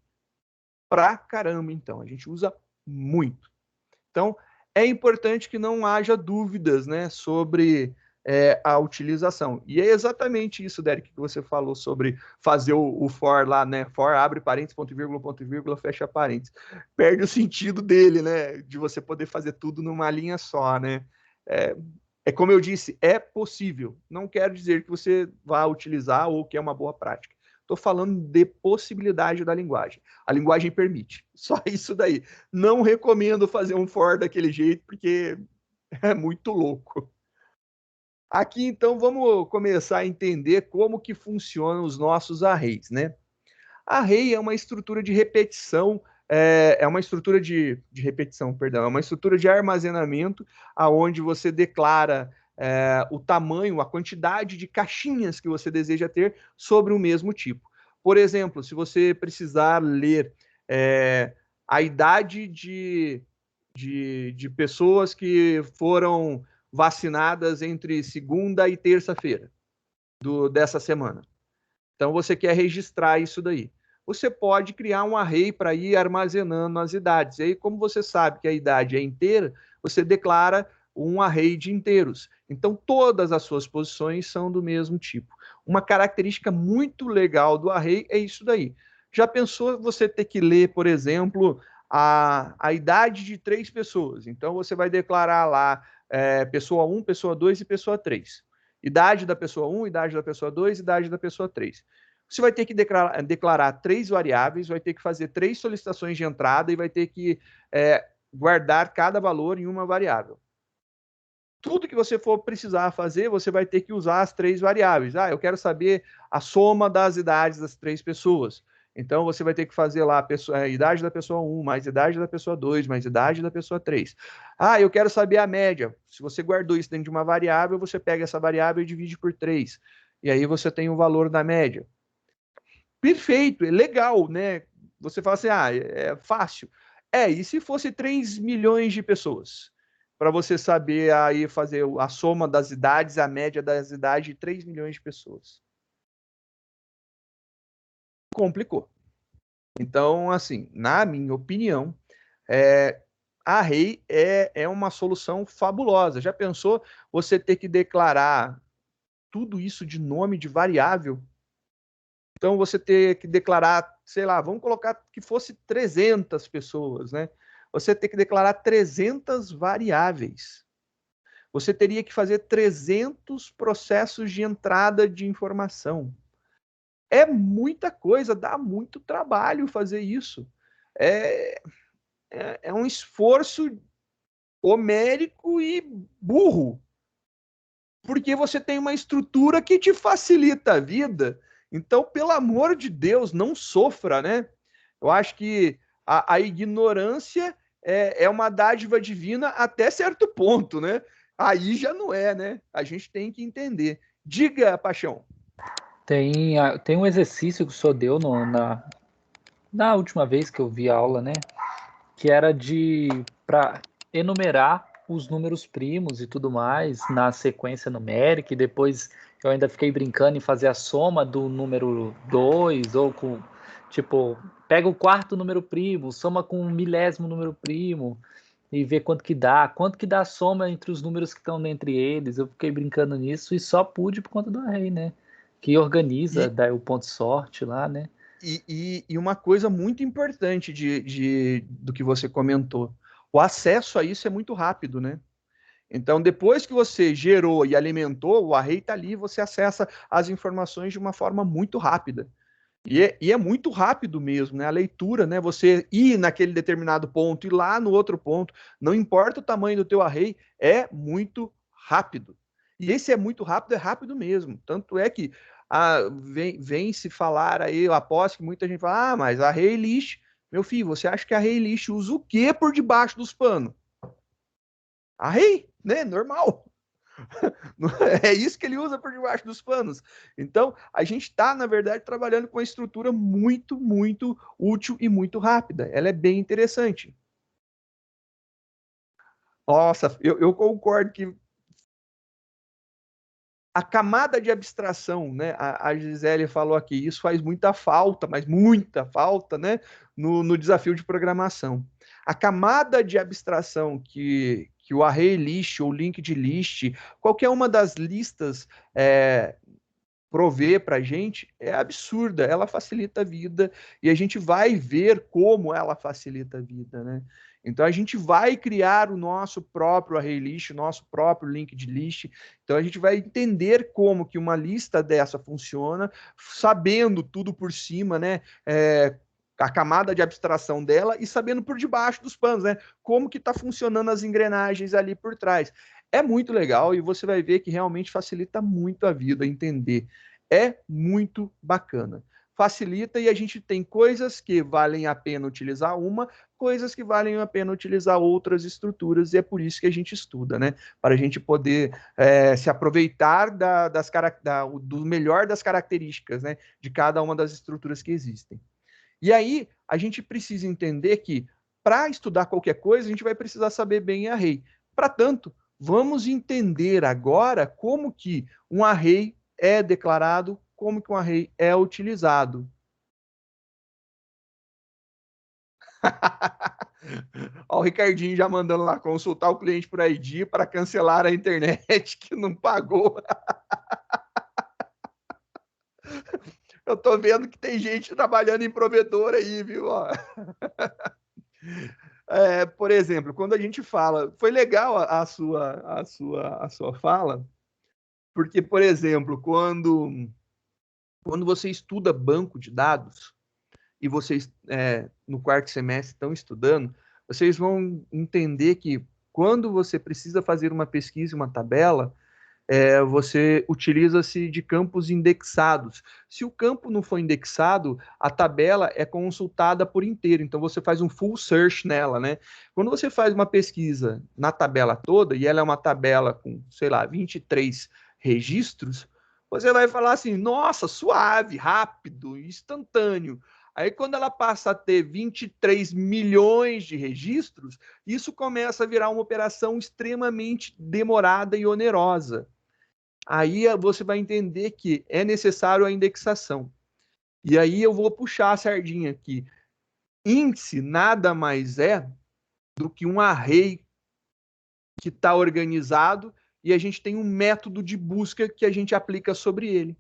Speaker 1: Pra caramba, então. A gente usa muito. Então, é importante que não haja dúvidas, né, sobre a utilização. E é exatamente isso, Derek, que você falou sobre fazer o for lá, né? For abre parênteses, ponto e vírgula, fecha parênteses. Perde o sentido dele, né? De você poder fazer tudo numa linha só, né? Como eu disse, é possível. Não quero dizer que você vá utilizar ou que é uma boa prática. Estou falando de possibilidade da linguagem. A linguagem permite. Só isso daí. Não recomendo fazer um for daquele jeito, porque é muito louco. Aqui, então, vamos começar a entender como que funcionam os nossos arrays, né? Array é uma estrutura de repetição, é uma estrutura de repetição, perdão, é uma estrutura de armazenamento aonde você declara o tamanho, a quantidade de caixinhas que você deseja ter sobre o mesmo tipo. Por exemplo, se você precisar ler a idade de pessoas que foram vacinadas entre segunda e terça-feira dessa semana. Então, você quer registrar isso daí. Você pode criar um array para ir armazenando as idades. E aí, como você sabe que a idade é inteira, você declara um array de inteiros. Então, todas as suas posições são do mesmo tipo. Uma característica muito legal do array é isso daí. Já pensou você ter que ler, por exemplo, a idade de 3 pessoas? Então, você vai declarar lá pessoa 1, pessoa 2 e pessoa 3. Idade da pessoa 1, idade da pessoa 2, idade da pessoa 3. Você vai ter que declarar 3 variáveis, vai ter que fazer 3 solicitações de entrada e vai ter que guardar cada valor em uma variável. Tudo que você for precisar fazer, você vai ter que usar as 3 variáveis. Eu quero saber a soma das idades das 3 pessoas. Então, você vai ter que fazer lá a idade da pessoa 1, mais idade da pessoa 2, mais idade da pessoa 3. Eu quero saber a média. Se você guardou isso dentro de uma variável, você pega essa variável e divide por 3. E aí você tem o valor da média. Perfeito, é legal, né? Você fala assim, é fácil. E se fosse 3 milhões de pessoas? Para você saber aí fazer a soma das idades, a média das idades de 3 milhões de pessoas. complicou. Então, assim, na minha opinião, array é uma solução fabulosa. Já pensou você ter que declarar tudo isso de nome de variável? Então, você ter que declarar, sei lá, vamos colocar que fosse 300 pessoas, né? Você ter que declarar 300 variáveis. Você teria que fazer 300 processos de entrada de informação. É muita coisa, dá muito trabalho fazer isso. É um esforço homérico e burro, porque você tem uma estrutura que te facilita a vida. Então, pelo amor de Deus, não sofra, né? Eu acho que a ignorância é uma dádiva divina até certo ponto, né? Aí já não é, né? A gente tem que entender. Diga, Paixão.
Speaker 4: Tem um exercício que o senhor deu na última vez que eu vi a aula, né? Que era para enumerar os números primos e tudo mais na sequência numérica, e depois eu ainda fiquei brincando em fazer a soma do número 2, ou com, tipo, pega o quarto número primo, soma com o milésimo número primo, e vê quanto que dá a soma entre os números que estão entre eles. Eu fiquei brincando nisso e só pude por conta do array, né? Que organiza, dá o ponto sorte lá, né?
Speaker 1: E uma coisa muito importante do que você comentou, o acesso a isso é muito rápido, né? Então, depois que você gerou e alimentou, o array está ali, você acessa as informações de uma forma muito rápida. E é muito rápido mesmo, né? A leitura, né? Você ir naquele determinado ponto e lá no outro ponto, não importa o tamanho do teu array, é muito rápido. E esse é rápido mesmo. Tanto é que vem se falar aí, eu aposto que muita gente fala, mas array list, meu filho, você acha que array list usa o quê por debaixo dos panos? Array, né? Normal. É isso que ele usa por debaixo dos panos. Então, a gente está, na verdade, trabalhando com uma estrutura muito, muito útil e muito rápida. Ela é bem interessante. Nossa, eu concordo que a camada de abstração, né? A Gisele falou aqui, isso faz muita falta, mas muita falta, né? No desafio de programação. A camada de abstração que o array list ou linked list, qualquer uma das listas prover para a gente é absurda, ela facilita a vida e a gente vai ver como ela facilita a vida, né? Então a gente vai criar o nosso próprio array list, o nosso próprio linked list. Então a gente vai entender como que uma lista dessa funciona, sabendo tudo por cima, né? A camada de abstração dela e sabendo por debaixo dos panos, né? Como que está funcionando as engrenagens ali por trás. É muito legal e você vai ver que realmente facilita muito a vida, entender. É muito bacana. Facilita e a gente tem coisas que valem a pena utilizar coisas que valem a pena utilizar outras estruturas, e é por isso que a gente estuda, né? Para a gente poder se aproveitar do melhor das características, né? De cada uma das estruturas que existem. E aí, a gente precisa entender que, para estudar qualquer coisa, a gente vai precisar saber bem array. Para tanto, vamos entender agora como que um array é declarado, como que um array é utilizado. Ó, o Ricardinho já mandando lá consultar o cliente por ID para cancelar a internet que não pagou. Eu tô vendo que tem gente trabalhando em provedor aí, viu? Por exemplo, quando a gente fala, foi legal a sua fala, porque, por exemplo, quando você estuda banco de dados e vocês no quarto semestre estão estudando, vocês vão entender que quando você precisa fazer uma pesquisa, uma tabela, você utiliza-se de campos indexados. Se o campo não for indexado, a tabela é consultada por inteiro. Então, você faz um full search nela, né? Quando você faz uma pesquisa na tabela toda, e ela é uma tabela com, sei lá, 23 registros, você vai falar assim, nossa, suave, rápido, instantâneo. Aí, quando ela passa a ter 23 milhões de registros, isso começa a virar uma operação extremamente demorada e onerosa. Aí você vai entender que é necessário a indexação. E aí eu vou puxar a sardinha aqui. Índice nada mais é do que um array que está organizado e a gente tem um método de busca que a gente aplica sobre ele.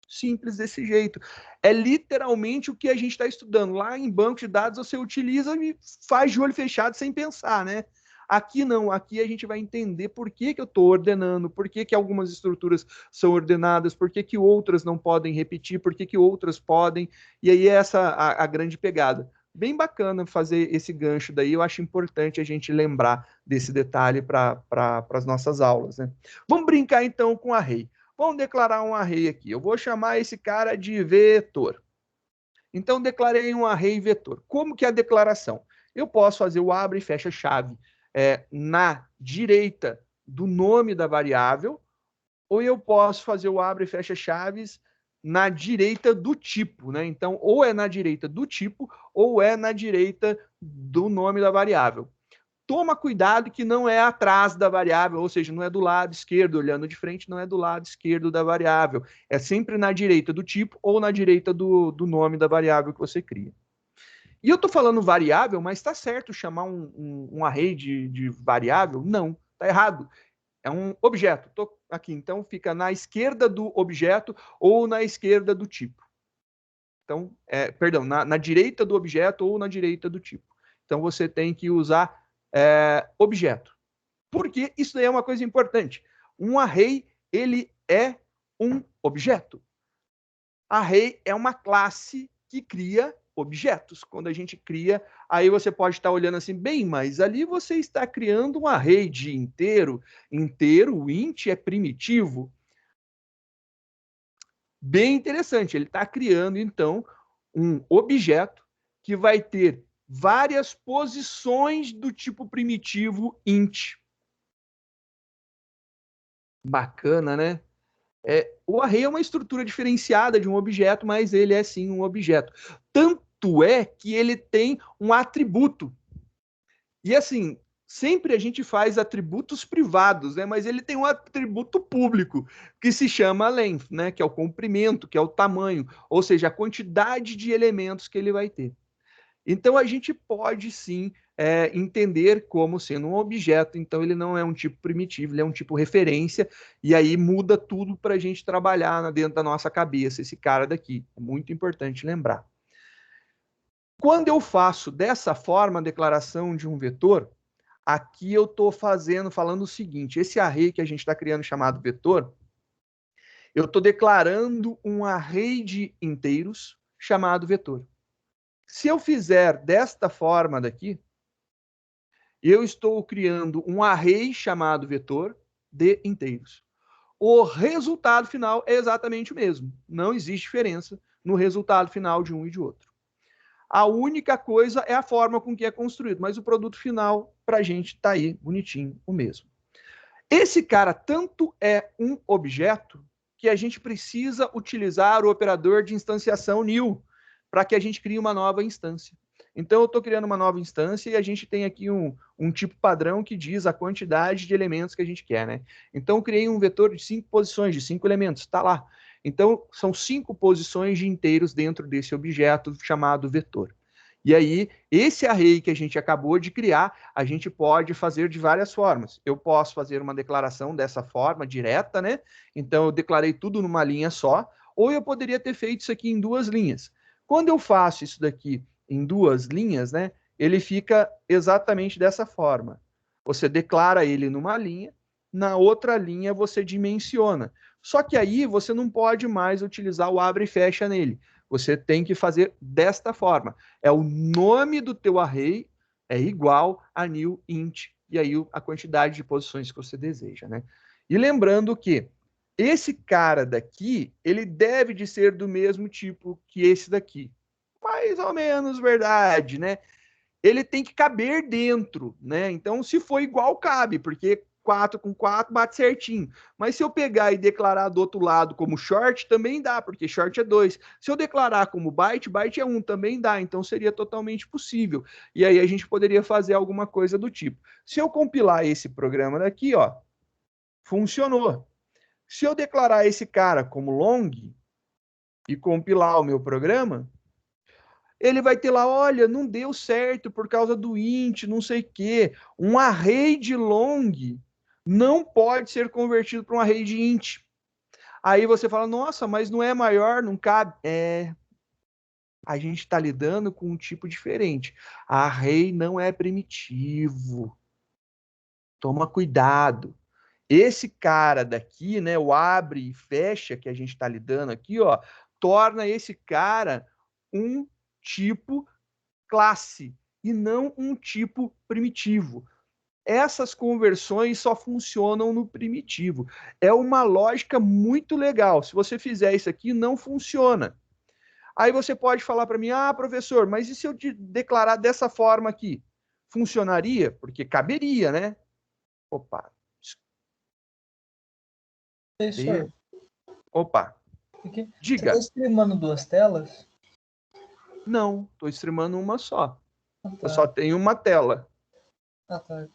Speaker 1: Simples desse jeito. É literalmente o que a gente está estudando. Lá em banco de dados você utiliza e faz de olho fechado sem pensar, né? Aqui não, aqui a gente vai entender por que eu estou ordenando, por que algumas estruturas são ordenadas, por que outras não podem repetir, por que outras podem, e aí é essa a grande pegada. Bem bacana fazer esse gancho daí, eu acho importante a gente lembrar desse detalhe para as nossas aulas, né? Vamos brincar então com array. Vamos declarar um array aqui. Eu vou chamar esse cara de vetor. Então, declarei um array vetor. Como que é a declaração? Eu posso fazer o abre e fecha chave na direita do nome da variável, ou eu posso fazer o abre e fecha chaves na direita do tipo, né? Então, ou é na direita do tipo, ou é na direita do nome da variável. Toma cuidado que não é atrás da variável, ou seja, não é do lado esquerdo, olhando de frente, não é do lado esquerdo da variável. É sempre na direita do tipo ou na direita do nome da variável que você cria. E eu estou falando variável, mas está certo chamar um array de variável? Não, está errado. É um objeto. Tô aqui, então fica na esquerda do objeto ou na esquerda do tipo. Então, perdão, na direita do objeto ou na direita do tipo. Então você tem que usar objeto. Porque isso daí é uma coisa importante. Um array, ele é um objeto. Array é uma classe que cria objetos. Quando a gente cria, aí você pode estar olhando assim, bem, mas ali você está criando um array de inteiro. Inteiro, o int é primitivo. Bem interessante, ele está criando, então, um objeto que vai ter várias posições do tipo primitivo int. Bacana, né? O array é uma estrutura diferenciada de um objeto, mas ele é sim um objeto. Tanto é que ele tem um atributo. E assim, sempre a gente faz atributos privados, né? Mas ele tem um atributo público, que se chama length, né? Que é o comprimento, que é o tamanho, ou seja, a quantidade de elementos que ele vai ter. Então, a gente pode, sim, entender como sendo um objeto. Então, ele não é um tipo primitivo, ele é um tipo referência, e aí muda tudo para a gente trabalhar dentro da nossa cabeça, esse cara daqui. É muito importante lembrar. Quando eu faço dessa forma a declaração de um vetor, aqui eu estou falando o seguinte, esse array que a gente está criando chamado vetor, eu estou declarando um array de inteiros chamado vetor. Se eu fizer desta forma daqui, eu estou criando um array chamado vetor de inteiros. O resultado final é exatamente o mesmo. Não existe diferença no resultado final de um e de outro. A única coisa é a forma com que é construído, mas o produto final, para a gente, está aí bonitinho, o mesmo. Esse cara tanto é um objeto que a gente precisa utilizar o operador de instanciação new para que a gente crie uma nova instância. Então, eu estou criando uma nova instância e a gente tem aqui um tipo padrão que diz a quantidade de elementos que a gente quer, né? Então, eu criei um vetor de 5 posições, de 5 elementos, está lá. Então, são 5 posições de inteiros dentro desse objeto chamado vetor. E aí, esse array que a gente acabou de criar, a gente pode fazer de várias formas. Eu posso fazer uma declaração dessa forma, direta, né? Então, eu declarei tudo numa linha só, ou eu poderia ter feito isso aqui em 2 linhas. Quando eu faço isso daqui em 2 linhas, né? Ele fica exatamente dessa forma. Você declara ele numa linha, na outra linha você dimensiona. Só que aí você não pode mais utilizar o abre e fecha nele. Você tem que fazer desta forma. É o nome do teu array é igual a new int, e aí a quantidade de posições que você deseja, né? E lembrando que esse cara daqui, ele deve de ser do mesmo tipo que esse daqui. Mais ou menos verdade, né? Ele tem que caber dentro, né? Então, se for igual, cabe, porque 4 com 4 bate certinho. Mas se eu pegar e declarar do outro lado como short, também dá, porque short é 2. Se eu declarar como byte, byte é 1, também dá. Então, seria totalmente possível. E aí a gente poderia fazer alguma coisa do tipo. Se eu compilar esse programa daqui, ó, funcionou. Se eu declarar esse cara como long, e compilar o meu programa, ele vai ter lá, olha, não deu certo por causa do int, não sei o quê. Um array de long não pode ser convertido para um array de int. Aí você fala, nossa, mas não é maior, não cabe. A gente está lidando com um tipo diferente. Array não é primitivo. Toma cuidado. Esse cara daqui, né, o abre e fecha que a gente está lidando aqui, ó, torna esse cara um tipo classe e não um tipo primitivo. Essas conversões só funcionam no primitivo. É uma lógica muito legal. Se você fizer isso aqui, não funciona. Aí você pode falar para mim, ah, professor, mas e se eu declarar dessa forma aqui? Funcionaria? Porque caberia, né? Opa.
Speaker 6: Professor,
Speaker 1: Opa.
Speaker 6: você
Speaker 1: Diga.
Speaker 6: está streamando 2 telas?
Speaker 1: Não, estou streamando uma só.
Speaker 6: Ah, tá.
Speaker 1: Eu só tenho uma tela.
Speaker 6: Ah, tá.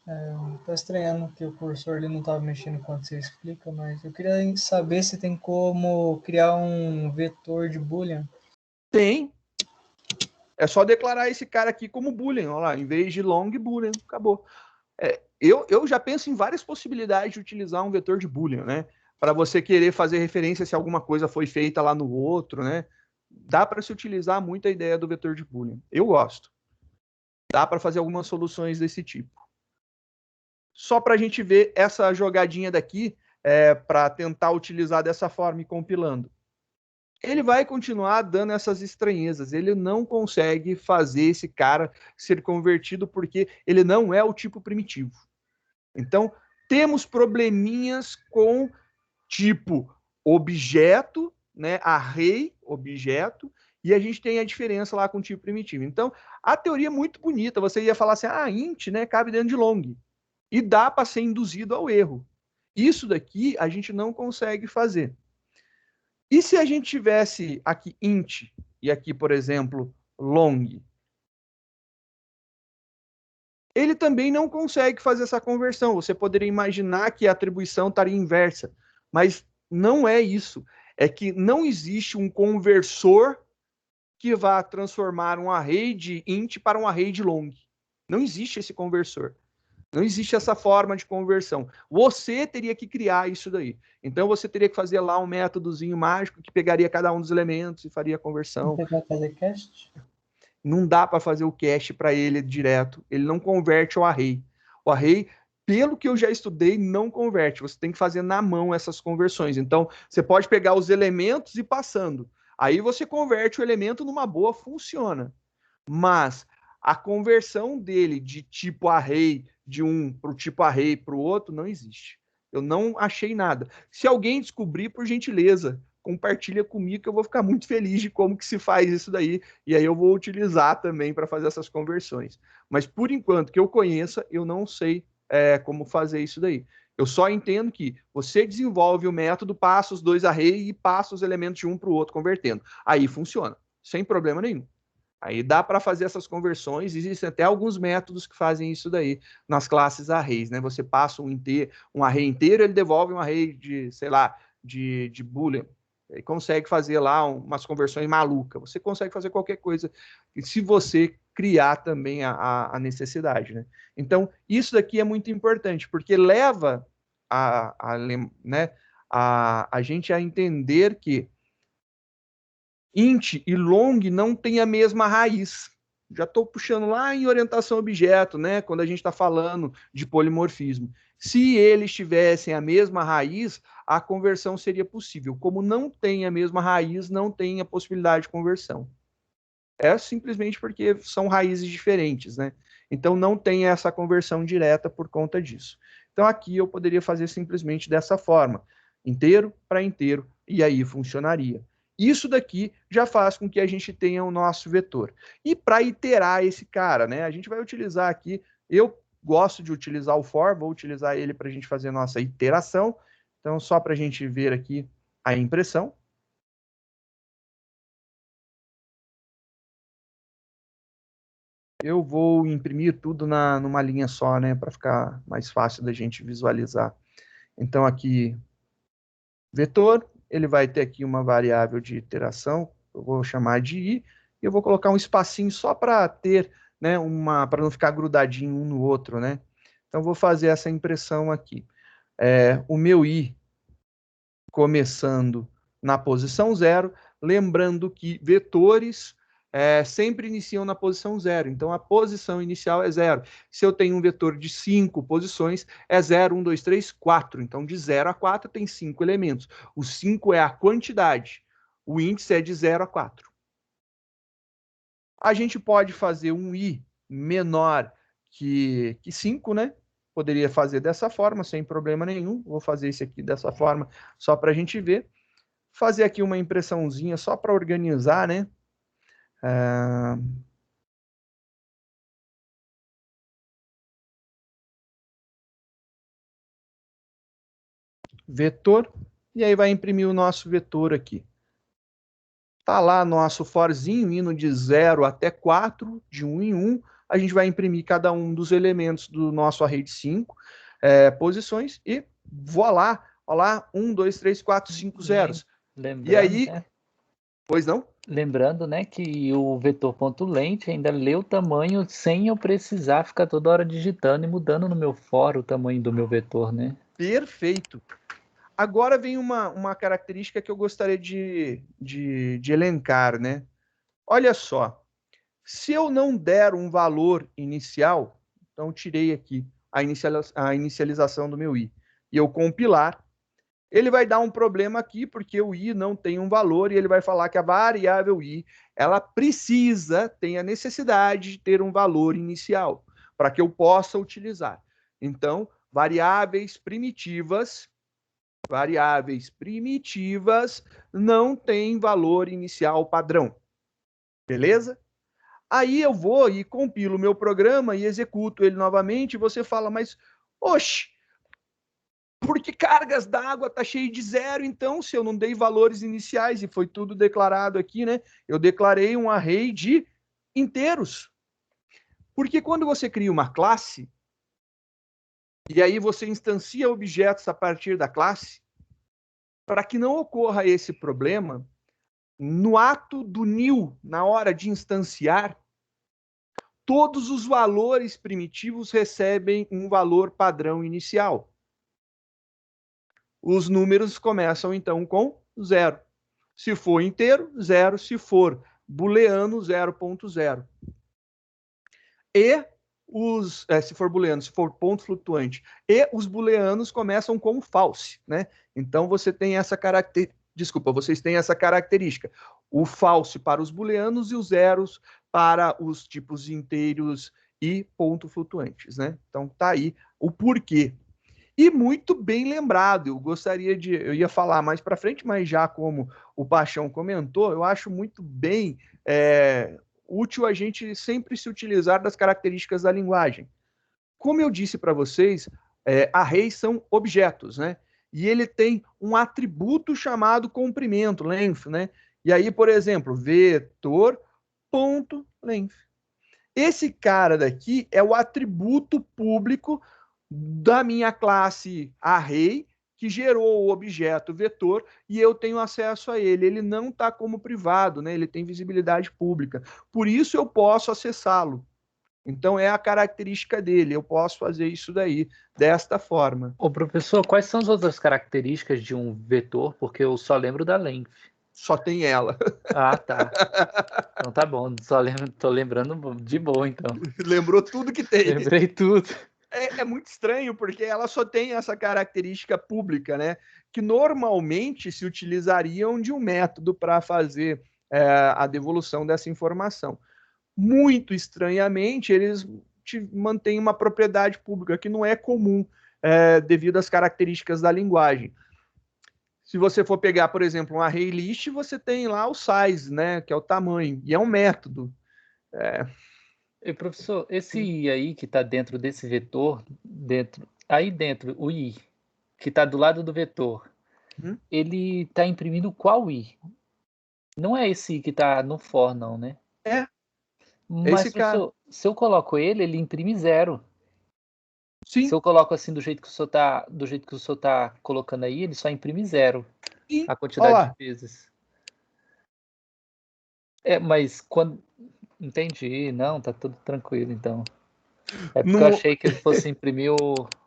Speaker 6: Tá estranhando que o cursor ali não estava mexendo enquanto você explica, mas eu queria saber se tem como criar um vetor de Boolean.
Speaker 1: Tem. É só declarar esse cara aqui como Boolean. Olha lá, em vez de long, Boolean. Acabou. Eu já penso em várias possibilidades de utilizar um vetor de Boolean, né? Para você querer fazer referência se alguma coisa foi feita lá no outro, né? Dá para se utilizar muito a ideia do vetor de Boolean. Eu gosto. Dá para fazer algumas soluções desse tipo. Só para a gente ver essa jogadinha daqui, para tentar utilizar dessa forma e compilando. Ele vai continuar dando essas estranhezas. Ele não consegue fazer esse cara ser convertido porque ele não é o tipo primitivo. Então, temos probleminhas com tipo objeto, né? Array, objeto, e a gente tem a diferença lá com o tipo primitivo. Então, a teoria é muito bonita. Você ia falar assim, int, né? Cabe dentro de long. E dá para ser induzido ao erro. Isso daqui a gente não consegue fazer. E se a gente tivesse aqui int e aqui, por exemplo, long? Ele também não consegue fazer essa conversão. Você poderia imaginar que a atribuição estaria inversa, mas não é isso. É que não existe um conversor que vá transformar um array de int para um array de long. Não existe esse conversor. Não existe essa forma de conversão. Você teria que criar isso daí. Então você teria que fazer lá um métodozinho mágico que pegaria cada um dos elementos e faria a conversão.
Speaker 6: Você vai fazer cast?
Speaker 1: Não dá para fazer o cache para ele direto. Ele não converte ao array. O array, pelo que eu já estudei, não converte. Você tem que fazer na mão essas conversões. Então, você pode pegar os elementos e ir passando. Aí você converte o elemento numa boa, funciona. Mas a conversão dele de tipo array, de um para o tipo array para o outro, não existe. Eu não achei nada. Se alguém descobrir, por gentileza, compartilha comigo que eu vou ficar muito feliz de como que se faz isso daí, e aí eu vou utilizar também para fazer essas conversões. Mas por enquanto que eu conheça, eu não sei como fazer isso daí. Eu só entendo que você desenvolve o método, passa os dois arrays e passa os elementos de um para o outro convertendo. Aí funciona, sem problema nenhum. Aí dá para fazer essas conversões, existem até alguns métodos que fazem isso daí nas classes arrays, né? Você passa um array inteiro, ele devolve um array de, sei lá, de Boolean. Ele consegue fazer lá umas conversões malucas. Você consegue fazer qualquer coisa se você criar também a necessidade, né? Então, isso daqui é muito importante, porque leva né, a gente a entender que int e long não têm a mesma raiz. Já estou puxando lá em orientação a objeto, né? Quando a gente está falando de polimorfismo. Se eles tivessem a mesma raiz, a conversão seria possível. Como não tem a mesma raiz, não tem a possibilidade de conversão. É simplesmente porque são raízes diferentes, né? Então não tem essa conversão direta por conta disso. Então aqui eu poderia fazer simplesmente dessa forma, inteiro para inteiro, e aí funcionaria. Isso daqui já faz com que a gente tenha o nosso vetor. E para iterar esse cara, né? A gente vai utilizar aqui, eu gosto de utilizar o for, vou utilizar ele para a gente fazer a nossa iteração. Então, só para a gente ver aqui a impressão. Eu vou imprimir tudo numa linha só, né? Para ficar mais fácil da gente visualizar. Então, aqui, vetor, ele vai ter aqui uma variável de iteração, eu vou chamar de i, e eu vou colocar um espacinho só para ter, né, para não ficar grudadinho um no outro, né? Então, vou fazer essa impressão aqui. O meu i começando na posição 0, lembrando que vetores sempre iniciam na posição 0, então a posição inicial é 0. Se eu tenho um vetor de 5 posições, é 0, 1, 2, 3, 4. Então, de 0 a 4 tem 5 elementos. O 5 é a quantidade, o índice é de 0 a 4. A gente pode fazer um i menor que 5, né? Poderia fazer dessa forma, sem problema nenhum. Vou fazer isso aqui dessa forma, só para a gente ver. Fazer aqui uma impressãozinha só para organizar, né? Vetor, e aí vai imprimir o nosso vetor aqui. Tá lá nosso forzinho, indo de 0 até 4, de 1 em 1. A gente vai imprimir cada um dos elementos do nosso array de 5 posições e voilá, olha lá, 1, 2, 3, 4, 5 zeros.
Speaker 4: Lembrando,
Speaker 1: E aí,
Speaker 4: né?
Speaker 1: Pois não?
Speaker 4: Lembrando, né, que o vetor.length ainda lê o tamanho sem eu precisar ficar toda hora digitando e mudando no meu for o tamanho do meu vetor, né?
Speaker 1: Perfeito. Agora vem uma característica que eu gostaria de elencar, né? Olha só, se eu não der um valor inicial, então tirei aqui a inicialização do meu i, e eu compilar, ele vai dar um problema aqui, porque o i não tem um valor, e ele vai falar que a variável i, ela tem a necessidade de ter um valor inicial, para que eu possa utilizar. Então, variáveis primitivas não têm valor inicial padrão. Beleza? Aí eu vou e compilo o meu programa e executo ele novamente, e você fala, mas, oxe, porque cargas d'água está cheio de 0, então, se eu não dei valores iniciais, e foi tudo declarado aqui, né? Eu declarei um array de inteiros. Porque quando você cria uma classe, e aí você instancia objetos a partir da classe, para que não ocorra esse problema, no ato do new, na hora de instanciar, todos os valores primitivos recebem um valor padrão inicial. Os números começam, então, com 0. Se for inteiro, 0. Se for booleano, 0.0. E se for booleano, se for ponto flutuante. E os booleanos começam com false, né? Então, você tem essa característica. Desculpa, vocês têm essa característica. O false para os booleanos e os zeros para os tipos inteiros e ponto flutuantes, né? Então, tá aí o porquê. E muito bem lembrado, eu ia falar mais para frente, mas já como o Paixão comentou, eu acho muito bem útil a gente sempre se utilizar das características da linguagem. Como eu disse para vocês, arrays são objetos, né? E ele tem um atributo chamado comprimento, length, né? E aí, por exemplo, vetor.length. Esse cara daqui é o atributo público da minha classe array, que gerou o objeto vetor, e eu tenho acesso a ele. Ele não está como privado, né? Ele tem visibilidade pública. Por isso eu posso acessá-lo. Então é a característica dele. Eu posso fazer isso daí, desta forma.
Speaker 4: Ô, professor, quais são as outras características de um vetor? Porque eu só lembro da length.
Speaker 1: Só tem ela.
Speaker 4: Ah, tá. Então tá bom. Tô lembrando de boa, então.
Speaker 1: Lembrou tudo que tem.
Speaker 4: Lembrei tudo.
Speaker 1: É muito estranho, porque ela só tem essa característica pública, né? Que normalmente se utilizariam de um método para fazer a devolução dessa informação. Muito estranhamente, eles mantêm uma propriedade pública, que não é comum devido às características da linguagem. Se você for pegar, por exemplo, um array list, você tem lá o size, né? Que é o tamanho, e é um método.
Speaker 4: E, professor, esse i aí que está dentro desse vetor, aí dentro, o i, que está do lado do vetor, ele está imprimindo qual i? Não é esse i que está no for, não, né?
Speaker 1: É.
Speaker 4: Mas,
Speaker 1: Esse cara.
Speaker 4: professor, se eu coloco ele imprime 0.
Speaker 1: Sim.
Speaker 4: Se eu coloco assim do jeito que o senhor tá colocando aí, ele só imprime 0.
Speaker 1: Sim,
Speaker 4: a
Speaker 1: olha
Speaker 4: quantidade
Speaker 1: lá.
Speaker 4: de vezes. Mas quando... Entendi. Não, tá tudo tranquilo, então. É porque eu
Speaker 1: No,
Speaker 4: achei que ele fosse imprimir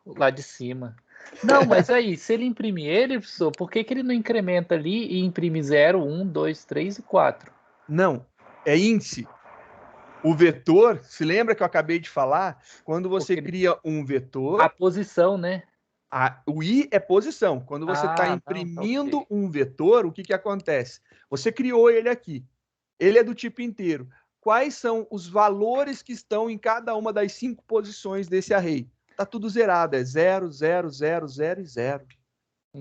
Speaker 4: lá de cima. Não, mas aí, se ele imprimir ele, professor, por que que ele não incrementa ali e imprime 0, 1, 2, 3 e 4?
Speaker 1: não, é índice. O vetor, se lembra que eu acabei de falar? Quando você
Speaker 4: Porque
Speaker 1: cria um
Speaker 4: a
Speaker 1: vetor,
Speaker 4: posição, né?
Speaker 1: o i é posição. Quando você está
Speaker 4: Ah, não, tá
Speaker 1: imprimindo
Speaker 4: ok.
Speaker 1: um vetor, o que que acontece? Você criou ele aqui. Ele é do tipo inteiro. Quais são os valores que estão em cada uma das 5 posições desse array? Está tudo zerado, é 0, 0, 0, 0 e 0.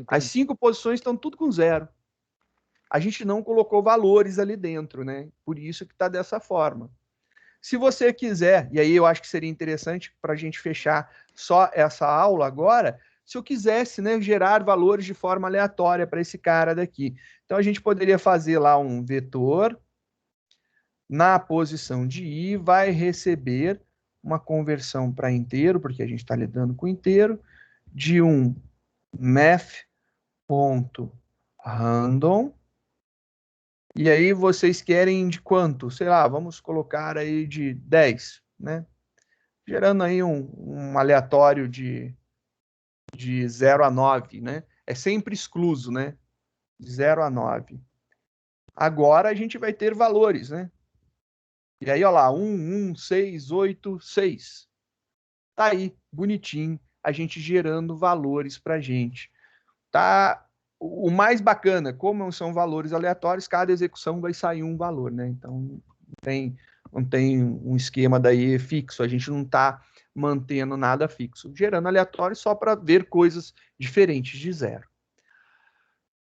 Speaker 1: As
Speaker 4: Entendi.
Speaker 1: 5 posições estão tudo com 0. A gente não colocou valores ali dentro, né? Por isso que está dessa forma. Se você quiser, e aí eu acho que seria interessante para a gente fechar só essa aula agora, se eu quisesse, né, gerar valores de forma aleatória para esse cara daqui. Então a gente poderia fazer lá um vetor na posição de i, vai receber uma conversão para inteiro, porque a gente está lidando com inteiro, de um math.random. E aí vocês querem de quanto? Sei lá, vamos colocar aí de 10, né? Gerando aí um aleatório de 0 a 9, né? É sempre excluso, né? De 0 a 9. Agora a gente vai ter valores, né? E aí, olha lá, 1, 6, 8, 6. Tá aí, bonitinho, a gente gerando valores pra gente. Tá o mais bacana, como são valores aleatórios, cada execução vai sair um valor, né? Então não tem um esquema daí fixo, a gente não está mantendo nada fixo, gerando aleatório só para ver coisas diferentes de zero.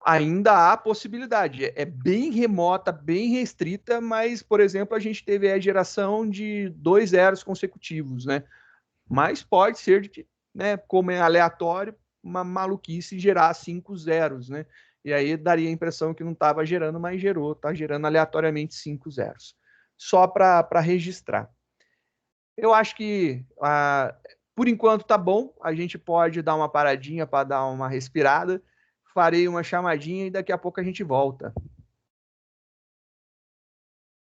Speaker 1: Ainda há possibilidade, é bem remota, bem restrita, mas, por exemplo, a gente teve a geração de 2 zeros consecutivos, né? Mas pode ser de que, né, como é aleatório, uma maluquice gerar 5 zeros, né? E aí daria a impressão que não estava gerando, mas gerou, está gerando aleatoriamente 5 zeros. Só para registrar. Eu acho que, por enquanto, tá bom. A gente pode dar uma paradinha para dar uma respirada. Farei uma chamadinha e daqui a pouco a gente volta.